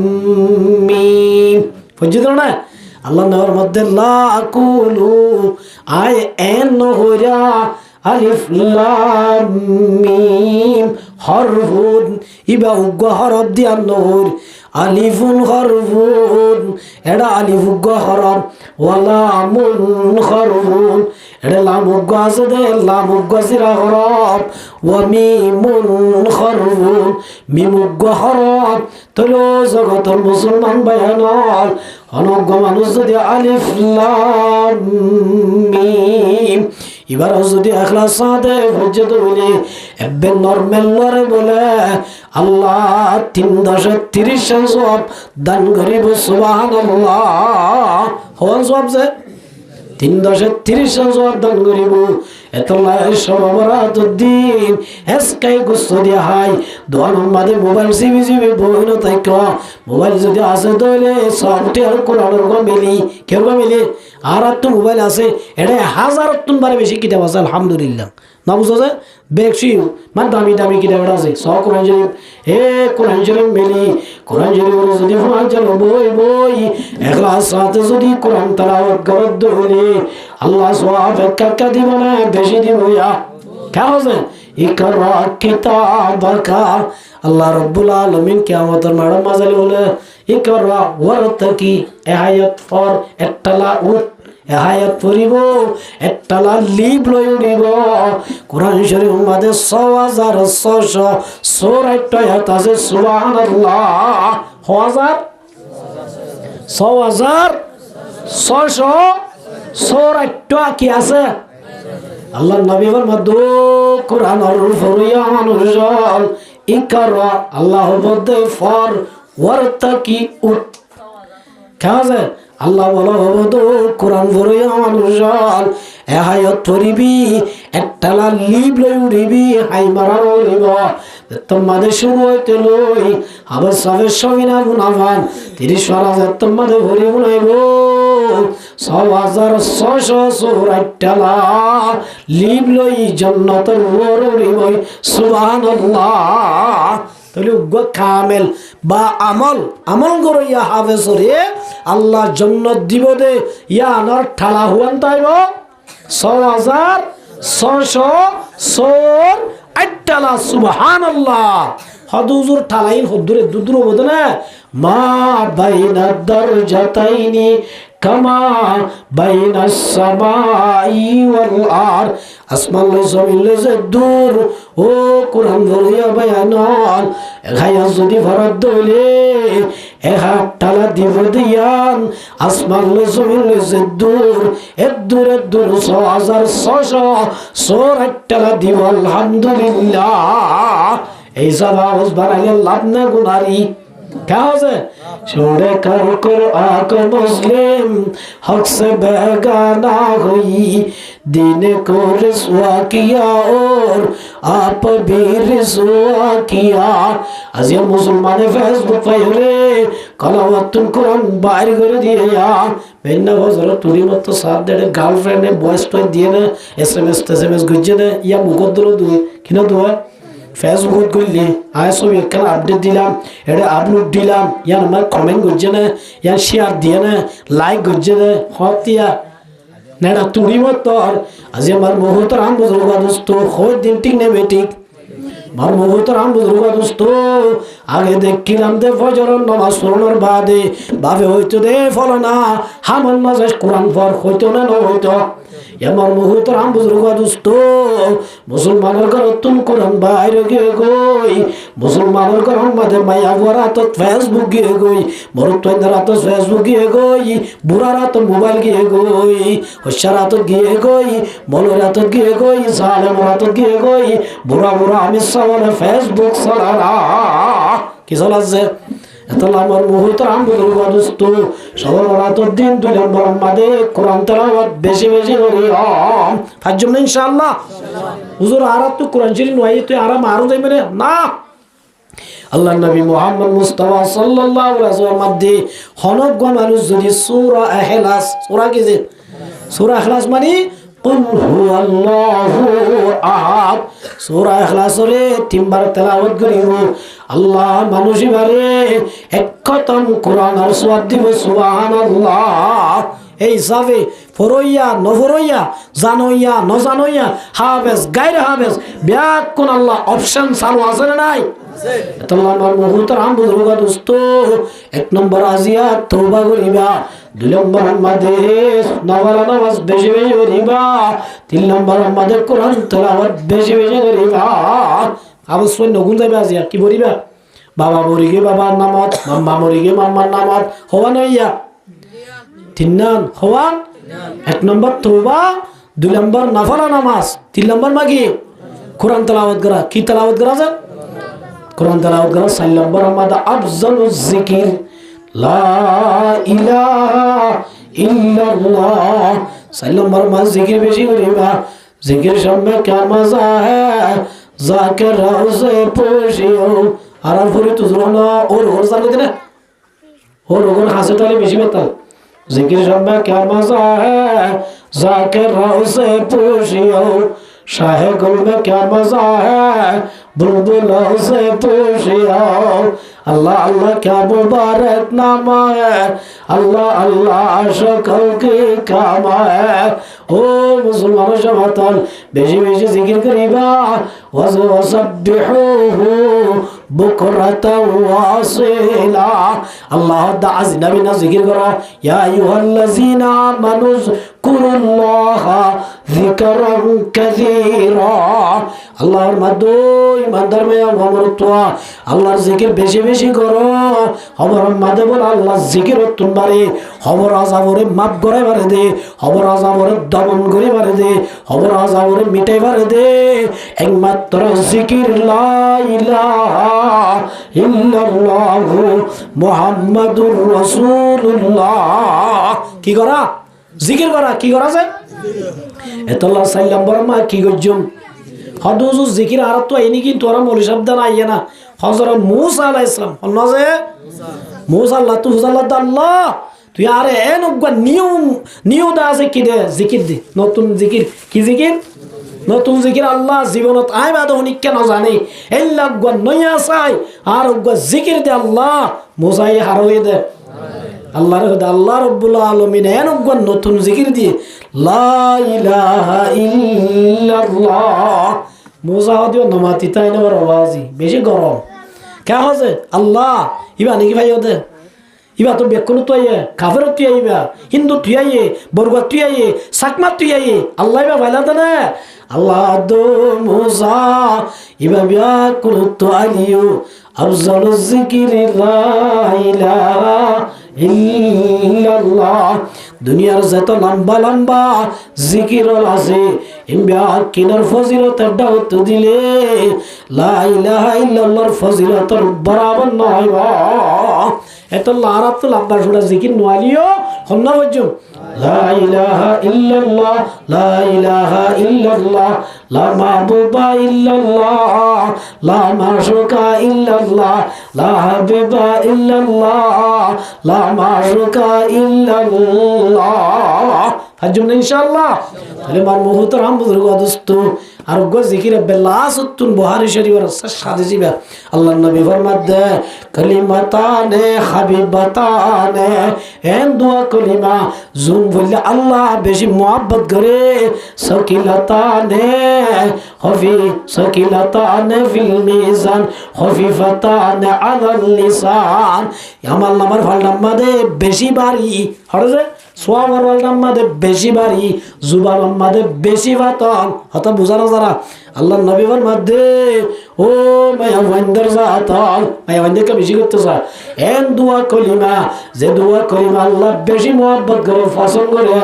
মিম বুঝি তো না আল্লাহ নবীর মধ্যে লা আকুলু আয় এন হইরা আলিফ লাম মিম হরফুন ইবা উগ্গ হরফ দিয়া নূর আলিফুন হরফুন এডা আলিফ উগ্গ হরফ ওয়ালামুন হরফুন এডা লাম উগ্গ আছে দে লাম উগ্গ সিরা হরফ ওয়া মিমুন হরফুন মিম উগ্গ হরফ তলো জগতের মুসলমান বায়ানল অনগ্য মানুষ যদি আলিফ লাম মিম এবার যদি ইখলাস সাথে বুঝে তো বলি এবে নরমাল লরে বলে আল্লাহ 330 সওয়াব দান করিব সুবহানাল্লাহ হওয়ান সওয়াব যে 3 10 জবাব দান করিব এতলা সবরাত দিন এসকাই গুস্ত দিয়া হাই দোয়া নম্বরে মোবাইল সিবি বইন তাইক মোবাইল যদি আছে তাহলে সবটি আর কোরআনের গো মিলি কেউ মিলি আর তো মোবাইল আছে এটা 1000 টন বারে বেশি কিতাব আছে আলহামদুলিল্লাহ না বুঝো যে বেশি মানে দামি কিতাব আছে সব কোরআন শরীফ কোরআন শরীফ মিলি কোরআন শরীফ যদি ফোন চলো বই ইখলাস সাথে যদি কোরআন তেলাওয়াত করত দলে আল্লাহ সওয়াব কাকা দিব না বেশি দিব ইয়া কে হবে ইকরা কিতাবাকা আল্লাহ রাব্বুল আলামিন কিয়ামতের মাঠে মাঝালি বলে ইকরা ওয়ারতাকি আয়াত ফর একটালা উঠ আয়াত পড়িব একটালা লিব লই উড়িব কোরআন শরীফ মাঝে 6600 আয়াত আছে সুবহানাল্লাহ 6600 কি আছে আল্লাহ নবী ফরমাদু কোরআনের ফরিয়া মানুষজন ইকরা আল্লাহ বদে ফর ওয়ারতাকি উঠ কাজে আল্লাহ বলো হবদু কোরআন ফরিয়া মানুষজন আয়াত পড়িবি একটালা লিব লই উড়িবি হাই মারা উড়িব তোমাদের শুরু হইতে লই আবার সবে সবিনা গুনাফান 30,000 তোমাদের ভরি গুনাইব 6600 লিব লই জান্নাতের উড়িব সুবহানাল্লাহ তাহলে কামেল বা আমল করিয়া হাফেজরে আল্লাহ জান্নাত দিব দে ইয়া আনার ঠালা হুয়ান তাইব 6600 সুবহানাল্লাহ হদুজুর ঠালাইন হদুরে দুদুর বদনা মা বাইনা দরজাতাইনি কামা বাইনাস সামাই ওয়াল আর আসমান জমিন যে দূর ও কোরআন বলিয়া বায়ানল এখায়া যদি ফরদ দইলে এহা টালা দিব দিয়ান আসমান জমিন যে দূর দূর 6600 টালা দিব আলহামদুলিল্লাহ এই জবাব বানাইলে লাভ না গুনারি কাজে छोड़े कर कुरान को मुस्लिम हक से बेगाना हुई दीन को रिसवा किया और आप भी रिसवा किया अज़िया मुसलमान फेसबुक पे कलावतुल कुरान बाहर कर दिया मैंने हजरत तुरी मत साथ दे गर्लफ्रेंड ने बॉयज तो दिए ना एसएमएस गुज्जे ने या मुकद्दर दो किना दो ফেসবুক করলি আয় ছবি একখানা আপডেট দিলাম এটা আপলোড দিলাম ইয়ার আমার কমেন্ট করছে না ইয়ার শেয়ার দিয়ে না লাইক করছে না হতিয়া না এটা তুড়ি তোর আজ আমার মুহূর্তের আম বুঝলুকা দোস্ত হয় দিন ঠিক নেবে ঠিক আমার মুহূর্তের আম বুঝলুকা দোস্ত আগে দেখিলাম দে ফজরের নামাজ পড়ানোর বাদে ভাবে হইতো দে ফলো না হামান মাঝে কোরআন পর হইতো না হইতো আমার মুহূর্তের আম বুঝলুকা দোস্ত মুসলমানের ঘর তুন কোরআন বাইরে গিয়ে গই মুসলমানের ঘর মাঝে মায়া বুয়ারা তো ফেসবুক গিয়ে গই মরুত্তরা তো ফেসবুক গিয়ে গই বুড়ারা তো মোবাইল গিয়ে গই হসারা তো গিয়ে গই মলরা তো গিয়ে গই জালেমরা তো গিয়ে গই বুড়া আমি সবাই ফেসবুক চলারা কি চলাচ্ছে এতলা আমার মুহূর্তের আম বুঝলুকা দোস্ত সবার রাত দিন 2 নম্বর মাঝে কোরআন তেলাওয়াত বেশি করি ফাজম না ইনশাআল্লাহ হুজুর আরাত তো কোরআন শরীফ নয় তুই আরাম আরো যাইবে না আল্লাহ নবী মুহাম্মদ মুস্তাফা সাল্লাল্লাহু আলাইহি ওয়াসাল্লাম মধ্যে হনগণ মানুষ যদি সূরা ইখলাস সূরা কি যে সূরা ইখলাস মানে কুল হুয়াল্লাহু আহাদ সূরা ইখলাসরে 3 বার তেলাওয়াত করিব আল্লাহ মানুষই বারে এক খতম কোরআন আর সওয়াব দিব সুবহানাল্লাহ এই সাবে ফরইয়া নফরইয়া জানইয়া নজানইয়া হাফেজ গায়রে হাফেজ ব্যাকুন আল্লাহ অপশন চালু আছে না নাই আল্লাহ আমার মুহূর্তের আম বুঝলুকা দোস্ত 1 নম্বর আজিয়া তওবা করিবা 2 নম্বর আমাদের নওয়ালা নামাজ বেশি করিবা 3 নম্বর আমাদের কোরআন তেলাওয়াত বেশি করিবা অবশ্যই নগুন যাবে আজিয়া কি বলিবা বাবা মরিগে বাবার নামাজ মাম্মা মরিগে মাম্মার নামাজ হওয়া নইয়া 3 নাম হওয়া 1 নম্বর তওবা 2 নম্বর নফলা নামাজ 3 নম্বর মাগি কোরআন তেলাওয়াত করা কি তেলাওয়াত করা যায় কোরআন তেলাওয়াত করা 4 নম্বর আমাদের আফজালুজ জিকির লা ইলাহা ইল্লাল্লাহ 4 নম্বর মাস জিকির বেশি করিবা জিকির সবে क्या मजा है जाके रोज़े पोशियो আর পরে তো জোরানো ওর জানো দিনা ওর ওর হাসে তালে বেশি বেতাল জিকির সবে क्या मजा है जाके रोज़े पोशियो शाहे गुल में क्या मजा है बुलबुलों से पूछियो अल्लाह अल्लाह क्या मुबारक नामा है अल्लाह अल्लाह आशिकों की काम है ओ मुसलमानों शबातल बेशी बेशी जिक्र करीबा वसब्बिहुहु बुकरतन वासिला अल्लाह दाज नबी ना जिक्र करो या अय्युहल्लज़ीना आमनू ज़कुरुल्लाह ज़िक्रन कसीरा अल्लाहर मदो ईमानदार में अमरत्वा अल्लाहर जिक्र बेशी बेशी करो हमर मादे बोल अल्लाह जिक्र तुमबारे हमर आजाबरे माफ करे बारे दे हमर आजाबरे दमन करे बारे दे हमर आजाबरे मिटाई बारे दे एकमात्र जिक्र ला इलाहा इल्लल्लाह मुहम्मदुर रासूलुल्लाह की करा जिक्र करा की करा যায় এতলা 4 নম্বর মা কি গজম হদুজু জিকির আর তো আইনি কি তোরা মৌলি শব্দ না আইয়া না হযরত মূসা আলাইহিস সালাম আল্লাহ যে মূসা আল্লাহ তু আল্লাহ আল্লাহ তুই আরে এন নিয়ম দা আছে কি দে জিকির দি নতুন জিকির কি জিকির নতুন জিকির আল্লাহ জীবনত আইবা দহনি কেন জানি এল্লা গো নয়া চাই আর গো জিকির দে আল্লাহ মূসাই হারোই দে আল্লাহ রব্বুল আলামিন এন গো নতুন জিকির দি লা ইলাহা ইল্লাল্লাহ মূসা দিও নমাতি তাই না আওয়াজি বেশি গরম কে হচ্ছে আল্লাহ ইবা নাকি ভাই ওদের ইবা তো বেকুন তুই কাফের তুই আইবা হিন্দু তুই আইয়ে বর্গ তুই আইয়ে সাকমা তুই আইয়ে আল্লাহ ইবা ভাইলা দে আল্লাহ দো মূসা ইবা বিয়া কুল তো আলিও আফজালু যিকিরি লা ইলাহা ইল্লাল্লাহ দুনিয়ার যত লম্বা লম্বা জিকির আছে ইমবা কিনার ফজিলতের দাওয়াত দিলে লা ইলাহা ইল্লাল্লাহর ফজিলতের বরাবর নয় এত লারাত লম্বা শুনা জিকির নয়ালিও হন্না বজুম লা ইলাহা ইল্লাল্লাহ লা ইলাহা ইল্লাল্লাহ লা মাবুবা ইল্লাল্লাহ লা মাশুকা ইল্লাল্লাহ লা হাবিবা ইল্লাল্লাহ লা মাশুকা ইল্লাল্লাহ হাজুম ইনশাআল্লাহ তাহলে মার মুহতারাম বুজুর্গ দোস্ত আর গো জিকির বেলাসতুন বুখারী শরীফের সাথে জিবা আল্লাহর নবী ফরমাতে কালিমাতানে হাবিবাতানে এন দুয়া কলিমা জুম বলে আল্লাহ বেশি মুহাব্বত করে সাকিলাতানে সাকিলাতানে ফিল মিজান খফিফাতানে আলাল লিসান আমার নামার ফালনার মধ্যে বেশি বাড়ি হরজে সোয়াবার ফালনার মধ্যে বেশি বাড়ি জুবানের মধ্যে বেশি বাতন হতা বুঝানো যারা আল্লাহর নবীর মধ্যে ও মায়া ওয়ান্দার জাতাল মায়া ওয়ান্দাকে বেশি করতে চায় এন দুয়া কলিমা যে দুয়া কলিমা আল্লাহ বেশি মুহাব্বত করে পছন্দ করে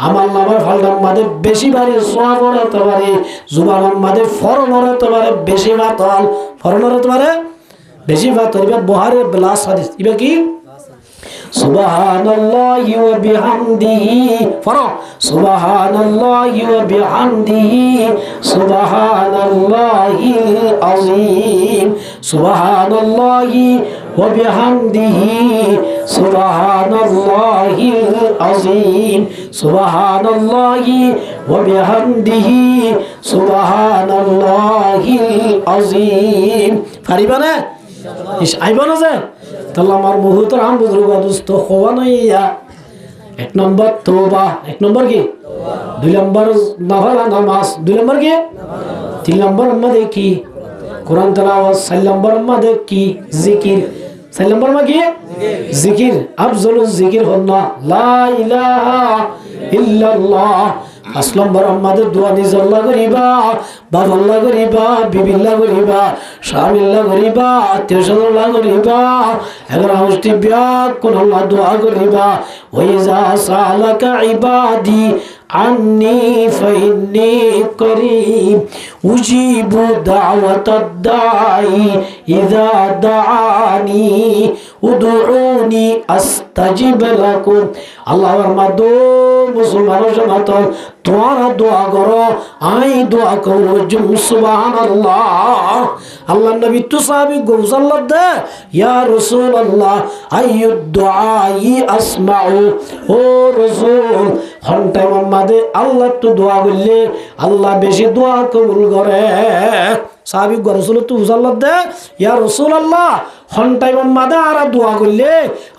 আমার নামার ফালনার মধ্যে বেশি বাড়ি সোয়াবার হতে পারে জুবানের মধ্যে ফরনের হতে পারে বেশি বাতল ফরনের হতে পারে বেশি বাতল এবার বুখারী বেলাস হাদিস এবার কি সুবহানাল্লাহি ওয়া বিহামদিহি ফরো সুবহানাল্লাহি ওয়া বিহামদিহি সুবহানাল্লাহিল আযীম সুবহানাল্লাহি ওয়া বিহামদিহি সুবহানাল্লাহিল আযীম সুবহানাল্লাহি ওয়া বিহামদিহি সুবহানাল্লাহিল আযীম পারিবা না আইবা না যে তাহলে আমার মুহূর্তের বুজুর্গ দোস্ত হওয়া নইয়া 1 নম্বর তওবা 1 নম্বর কি 2 নম্বর নফল নামাজ 2 নম্বর কি 3 নম্বর মধ্যে কি কোরআন তেলাওয়াত 4 নম্বর মধ্যে কি জিকির 4 নম্বর মধ্যে কি জিকির আফজালুজ জিকির হন্না লা ইলাহা ইল্লাল্লাহ 5 নম্বর আমাদের দোয়া নিজাল্লাহ করিবা বাবাল্লাহ করিবা বিবিল্লাহ করিবা স্বামীল্লাহ করিবা আত্মীয়স্বজনল্লাহ করিবা এবার মুষ্টি ব্যাগ কোন আল্লাহ দোয়া করিবা ওয়াইজা সালাকা ইবাদি عني فإني قريب أجيب دعوة الداعي إذا دعاني ادعوني أستجب لكم আল্লাহর মাদো মুসলমানের জমাত তোমরা দোয়া করো আমি দোয়া করব সুবহানাল্লাহ আল্লাহ নবী তো সাহাবী গোসাল্লাহ দে ইয়া রাসূলুল্লাহ আইয়ুদ দুআই আসমাউ ও রাসূল ঘন্টা মাদে আল্লাহ তো দোয়া করলে আল্লাহ বেশি দোয়া কবুল করে সাহাবী রাসূল তো গোসাল্লাহ দে ইয়া রাসূলুল্লাহ ঘন্টা মাদে আর দোয়া করলে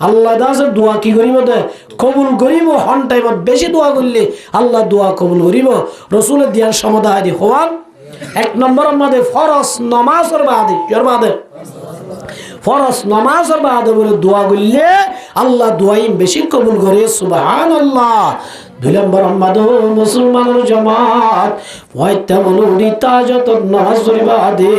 আল্লাহ দাস দোয়া কি করিব দে কবুল করিব ঘন্টা বেশি দোয়া করলে আল্লাহ দোয়া কবুল করিব রাসূলের দিয়ার সমাধান দি হওয়ান এক নম্বর মাদে ফরজ নামাজের বাদে ফরজ নামাজের বাদে বলে দোয়া করলে আল্লাহ দোয়াই বেশি কবুল করে সুবহানাল্লাহ দুই নম্বর মাদে মুসলমানের জামাত ওয়াইতা মনুরি তাজত নামাজের বাদে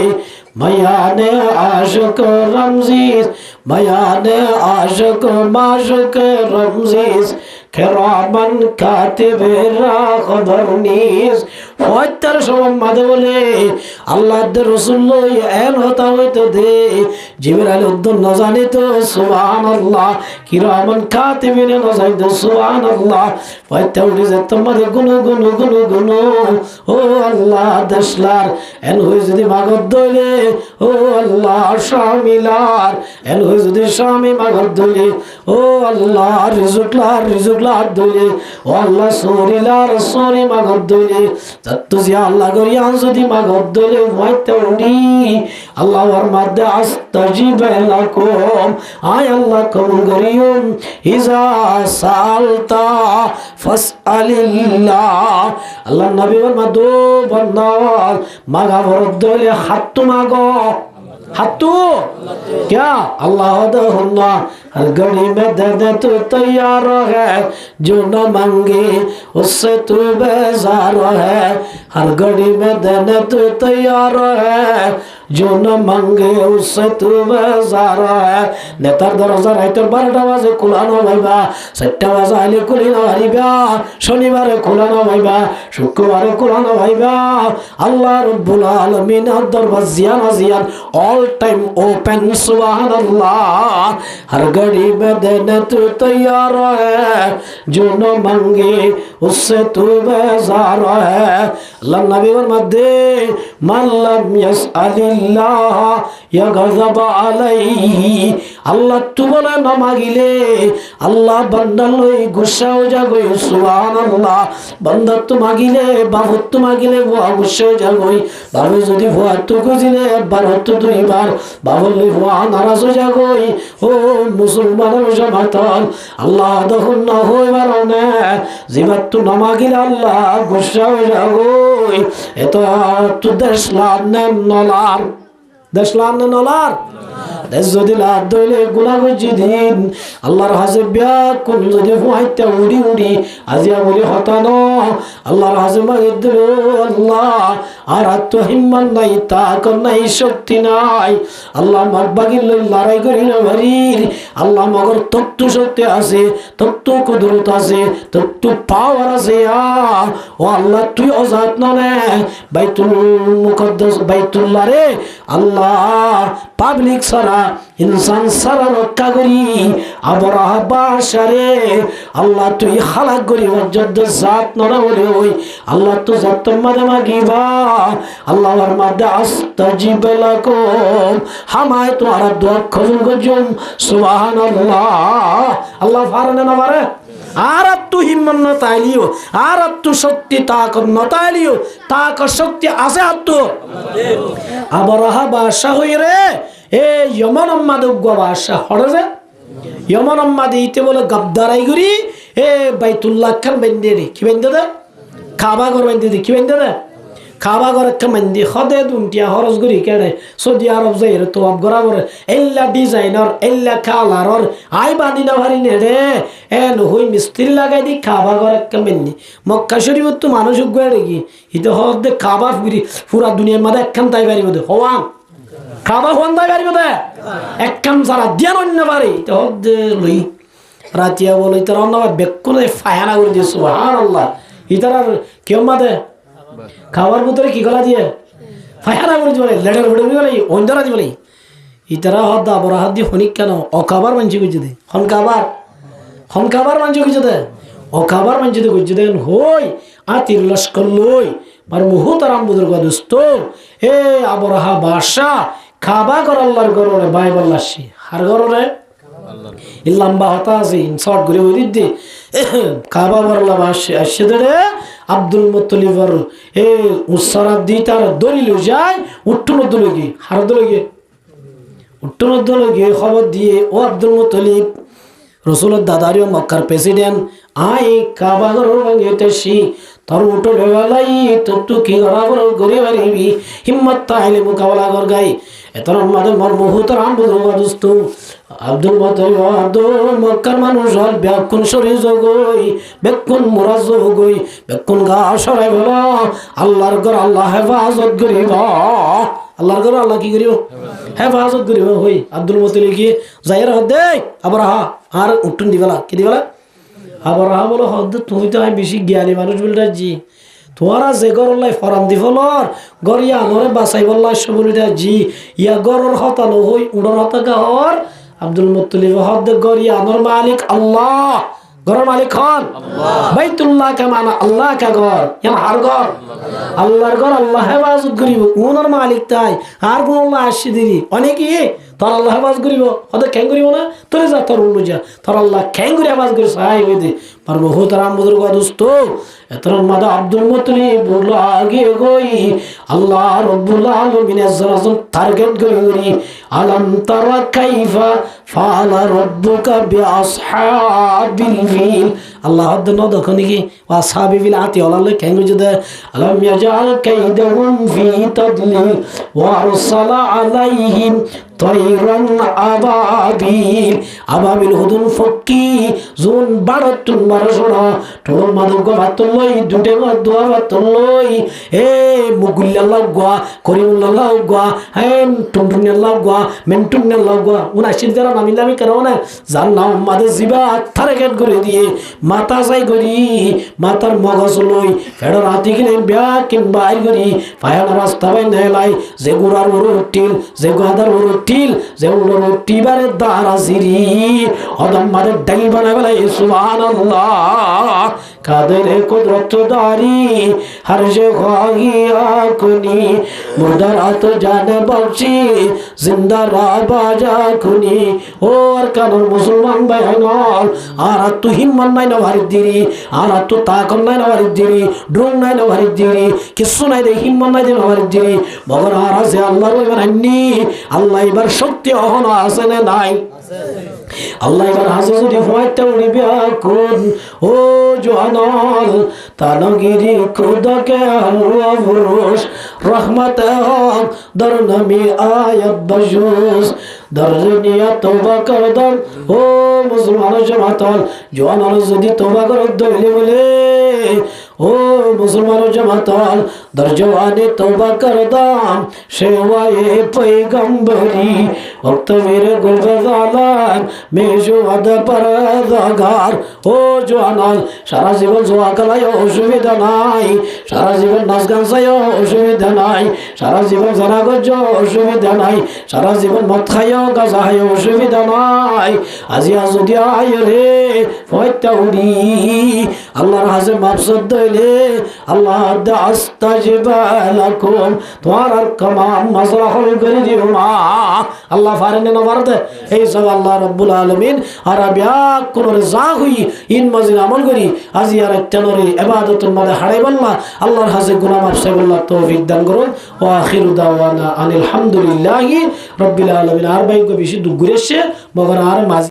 মায়ানে আশক রমজিস মায়ানে আশক মাশক রমজিস কেরামান কাতিবেরা খবরনিস ওয়াইতার সব মাদে বলে আল্লাহর রাসূল এন হতা হইতো দে জিবরাইল উদ্দন না জানি তো সুবহানাল্লাহ কিরামান কাতিবিন না জানি তো সুবহানাল্লাহ ওয়াইতা উড়ি যে তোমাদের গুণ গুণ গুণ গুণ ও আল্লাহ দশলার এন হই যদি মাগদ দইলে ও আল্লাহ শামিলার এন হই যদি শামি মাগদ দইলে ও আল্লাহ রিজুকলার দইলে ও আল্লাহ সরিলার সরি মাগদ দইলে তত্তুজি আল্লাহ করিয়া যদি মাগদ দইলে ওয়াইতা উড়ি আল্লাহর মাদে আস্তাজিব লাকুম আয় আল্লাহ কবুল করিউম ইজা সালতা ফাসআলিল্লাহ আল্লাহ নবী মাদো বান্দা মাগা বরদ দইলে হাত মাগো हाथू क्या अल्लाह दहुन्ना हर घड़ी में दे दे तू तैयार है जो न मांगे उससे तू बेजार है हर घड़ी में देने तू तैयार है जो न मांगे उससे तू बेजार है नेतार दरजा राइतर 12টা বাজে কুলানো ভাইবা 7টা বাজে আইলে কুলিনা ভাইবা শনিবারে কুলানো ভাইবা শুক্রবারে কুলানো ভাইবা আল্লাহ রাব্বুল আলামিন দরবার জিয়ান all time open subhanallah हर घड़ी में देने तू तैयार है जो न मांगे उससे तू बेजार है अल्लाह नबी फरमाते मन लम यसअलिल्लाह यगज़ब अलैहि अल्लाह तू बोले न मांगिले अल्लाह बंदा लई गुस्सा हो जागो सुबहानाल्लाह बंदा तू मांगिले बाबू तू मांगिले वो गुस्सा हो जागो बाबू যদি ভুয়া তু খুঁজিলে একবার হতো দুইবার বাবুল ভুয়া নারাজ হয়ে যাগই ও মুসলমানের জামাতন আল্লাহ তখন না হইবার না জিবাত তু না মাগিলে আল্লাহ গুসা হয়ে যাগই এত তু দেশলার নলার দেশ যদি লাভ দইলে গুলা গজি দিন আল্লাহর হাজে বিয়া কোন যদি হুয়াইতে উড়ি আজিয়া বলি হতানো আল্লাহর হাজে মাগে দিল আল্লাহ আর তো হিম্মত নাই তাক নাই শক্তি নাই আল্লাহ মগবাগির লই লড়াই করিল ভারির আল্লাহ মগর তত্ত্ব শক্তি আছে তত্ত্ব কুদরত আছে তত্ত্ব পাওয়ার আছে ও আল্লাহ তুই অজাত ননে বাইতুল মুকদ্দাস বাইতুল্লাহ রে আল্লাহ পাবলিক সারা ইনসান সারা রক্ষা করি আবরাহা বাশারে আল্লাহ তুই হালাক করি ওয়াজদ জাত নরা বলে ওই আল্লাহ তো জাত মাদে মাগিবা আল্লাহর মাদে আস্তাজিব লাকুম হামায় তোমার দোয়া কবুল করুন সুবহানাল্লাহ আল্লাহ ফারনে না পারে আর তু হিম্মত না তাইলিও আর তু শক্তি তাকত না তাইলিও তাক শক্তি আছে আত্ম আবরাহা বাদশা হই রে এ ইয়মান আম্মাদ বাদশা হড়ে যে ইয়মান আম্মাদ ইতে বলে গদ্দারাই করি এ বাইতুল্লাহ খান বেন্দে রে কি বেন্দে দে কাবা ঘর বেন্দে দে কি বেন্দে দে কাবা ঘর কামন্দি খদে দুনটিয়া খরচ করি কেনে সৌদি আরব যাইরে তো গরা করে এল্লা ডিজাইনার এল্লা কালারর আই বাদি না ভারি নে রে এন হই মিস্ত্রি লাগাই দি কাবা ঘর কামন্দি মক্কা শরীফত তো মানুষ গড়ে কি ইতো হদে কাবা ফিরি পুরা দুনিয়ার মধ্যে একখান তাই পারি বদে হওয়ান কাবা হওয়ান তাই পারি বদে একখান সারা দিয়ান অন্য পারি তো হদে লই রাতিয়া বলে তোর অন্য বেকুনে ফায়ানা করে দিয়ে সুবহানাল্লাহ ইতার কেউ মাদে খাবার ভিতরে কি গলা দিয়ে ফায়ারা করে বলে লেটার ফুটে বলে অন্ধরা বলে ইতারা হদ আবর হাত দিয়ে হনিক কেন অকাবার মানছি গুজে দে হনকাবার মানছি গুজে দে অকাবার মানছি দে গুজে দেন হই আতির লস্কর লই আর মুহুত আরাম বুদুর গদুস্ত এ আবরহা বাদশা খাবা কর আল্লাহর গররে বাই বল্লাসি হার গররে লম্বা হতা আছে শর্ট করে ওই দি খাবা বরলা বাসে আসে দে আব্দুল মুত্তালিবর এ উসরাত দি তার দলিল যায় উঠ্টুন দলগে হার দলগে উঠ্টুন দলগে খবর দিয়ে ও আব্দুল মুত্তালিব রসুলের দাদারিও মক্কার প্রেসিডেন্ট আই কাবা গরর ভাঙেতেছি তোর উঠো বেলাই তো কি গড়াবর গড়ে বাড়িবি হিম্মত তাইলে মোকাবেলা কর গাই এত আমাদের মর বহুত রাম বুঝুস্ত আব্দুল মুত্তালিব আব্দুল মক্কার মানুষ হল বেকুন শরীর জগই বেকুন মোরাজ জগই বেকুন গা সরাই বল আল্লাহর ঘর আল্লাহ হেফাজত করিব আল্লাহর ঘর আল্লাহ কি করিব হেফাজত করিব হই আব্দুল মুত্তালিব কি যাইরা দে আবার আর উঠুন দিবেলা কি দিবেলা আবার বলো হদ তুমি তো আমি বেশি জ্ঞানী মানুষ বলতে জি তোমারা যে গরলাই ফরাম দি ফলর গরিয়া আনরে বাঁচাই বললা সবুরিটা জি ইয়া গরর হতানো হই উড়র হতাকা হর আব্দুল মুত্তালিব হদ গরিয়া আনর মালিক আল্লাহ ঘরের মালিক হন বাইতুল্লাহ কে মানা আল্লাহ কে ঘর হার ঘর আল্লাহর ঘর আল্লাহ হেফাজত করিব উনার মালিক তাই আর কোন আল্লাহ আসি দিদি অনেকে তোর আল্লাহ হেফাজত করিব হয়তো খ্যাং করিব না তোর যা তোর উল্লু যা তোর আল্লাহ খ্যাং করে হেফাজত করি সাহাই হয়ে দে পারবো বহুত রাম বুজুর দোস্ত এত মাদা আব্দুল মুত্তালিব বলল আগে গই আল্লাহ রব্বুল আলামিনের জন্য টার্গেট করি আলাম তারা কাইফা ফাআলা রাব্বুকা বিআসহাবিল ফিল আল্লাহ দন দখনি কি আসহাবিল ফিল আতি আল্লাহ খ্যাং জদা আলাম ইয়াজাল কাইদাহুম ফি তাদলিল ওয়া আরসালা আলাইহিম তৈরন আবাবিল আবাবিল হুদুন ফক্কি জুন বারতুন বারসনা টোল মাদক বাতলই দুটে দোয়া বাতলই এ মুগুল্লাহ গয়া করিমুল্লাহ গয়া হেন টুনটুনিল্লাহ গয়া মেন্টুনিল্লাহ গয়া উনা সিরদারা নামিলামি করো না জান নাম মাদে জিবা টার্গেট করে দিয়ে মাথা যাই করি মাথার মগজ লই ফেডর হাতি কিনে ব্যাগ কিংবা আই করি পায়ার রাস্তা বাই নেলাই যে গুড়ার বড় টিল যে গাদার বড় টিল যে উলোর টিবারে দারা সিরি অদম মারে ডাইল বানাই বলে সুবহানাল্লাহ কাদের কুদরত দারি হর যে খাগিয়া কুনি মুদারাত জানে বলছি জিন্দা রাবাজা কুনি ও আর কানর মুসলমান ভাইনল আর তু হিম্মত নাই না ভারি দিরি আর তু তাকন নাই না ভারি দিরি ড্রোন নাই না ভারি দিরি কিছু নাই দে হিম্মত নাই দে ভারি দিরি মগর আর আছে আল্লাহর ওইবার আইনি আল্লাহ এবার শক্তি অহন আছে না নাই আল্লাহ এবার হাসে যদি হয়তো উড়িবে কোন ও জোয়ানল তানগিরি খুদকে আল্লাহ পুরুষ রহমত হক দরনমি আয়াত বজুস দরজনিয়া তওবা কর দম ও মুসলমান জামাতল জোয়ানল যদি তওবা কর দইলে বলে ও মুসলমান জামাতল দরজওয়ানে তওবা কর দাম সেওয়ায়ে পয়গম্বরি ওয়াক্ত মেরে গুলজালান মেজুয়াদ পরদাগার ও জোয়ানল সারা জীবন জোয়া কালাই অসুবিধা নাই সারা জীবন নাচ গান চাই অসুবিধা নাই সারা জীবন জানা গজ অসুবিধা নাই সারা জীবন মদ খাই গাজা খাই অসুবিধা নাই আজি আজ যদি আয় রে ফয়তা উড়ি আল্লাহর হাজে মাফসদ দইলে আল্লাহ আস্তাজিবালাকুম তোমার আর কামাম মাসলা হল করে দিও মা আল্লাহ ফারেনে না পারতে এই সব আল্লাহ রাব্বুল আলামিন আর ব্যাক কোন যা হই ইন মাজিন আমল করি আজি আর তেনরে ইবাদতের মধ্যে হারাই বললা আল্লাহর হাজে গুনাহ মাফ সাইবুল্লাহ তৌফিক দান করুন ওয়া আখিরু দাওয়ানা আলহামদুলিল্লাহি রাব্বিল আলামিন আর ভাই গো বেশি দুঃখ ঘুরেছে মগর আর মাঝ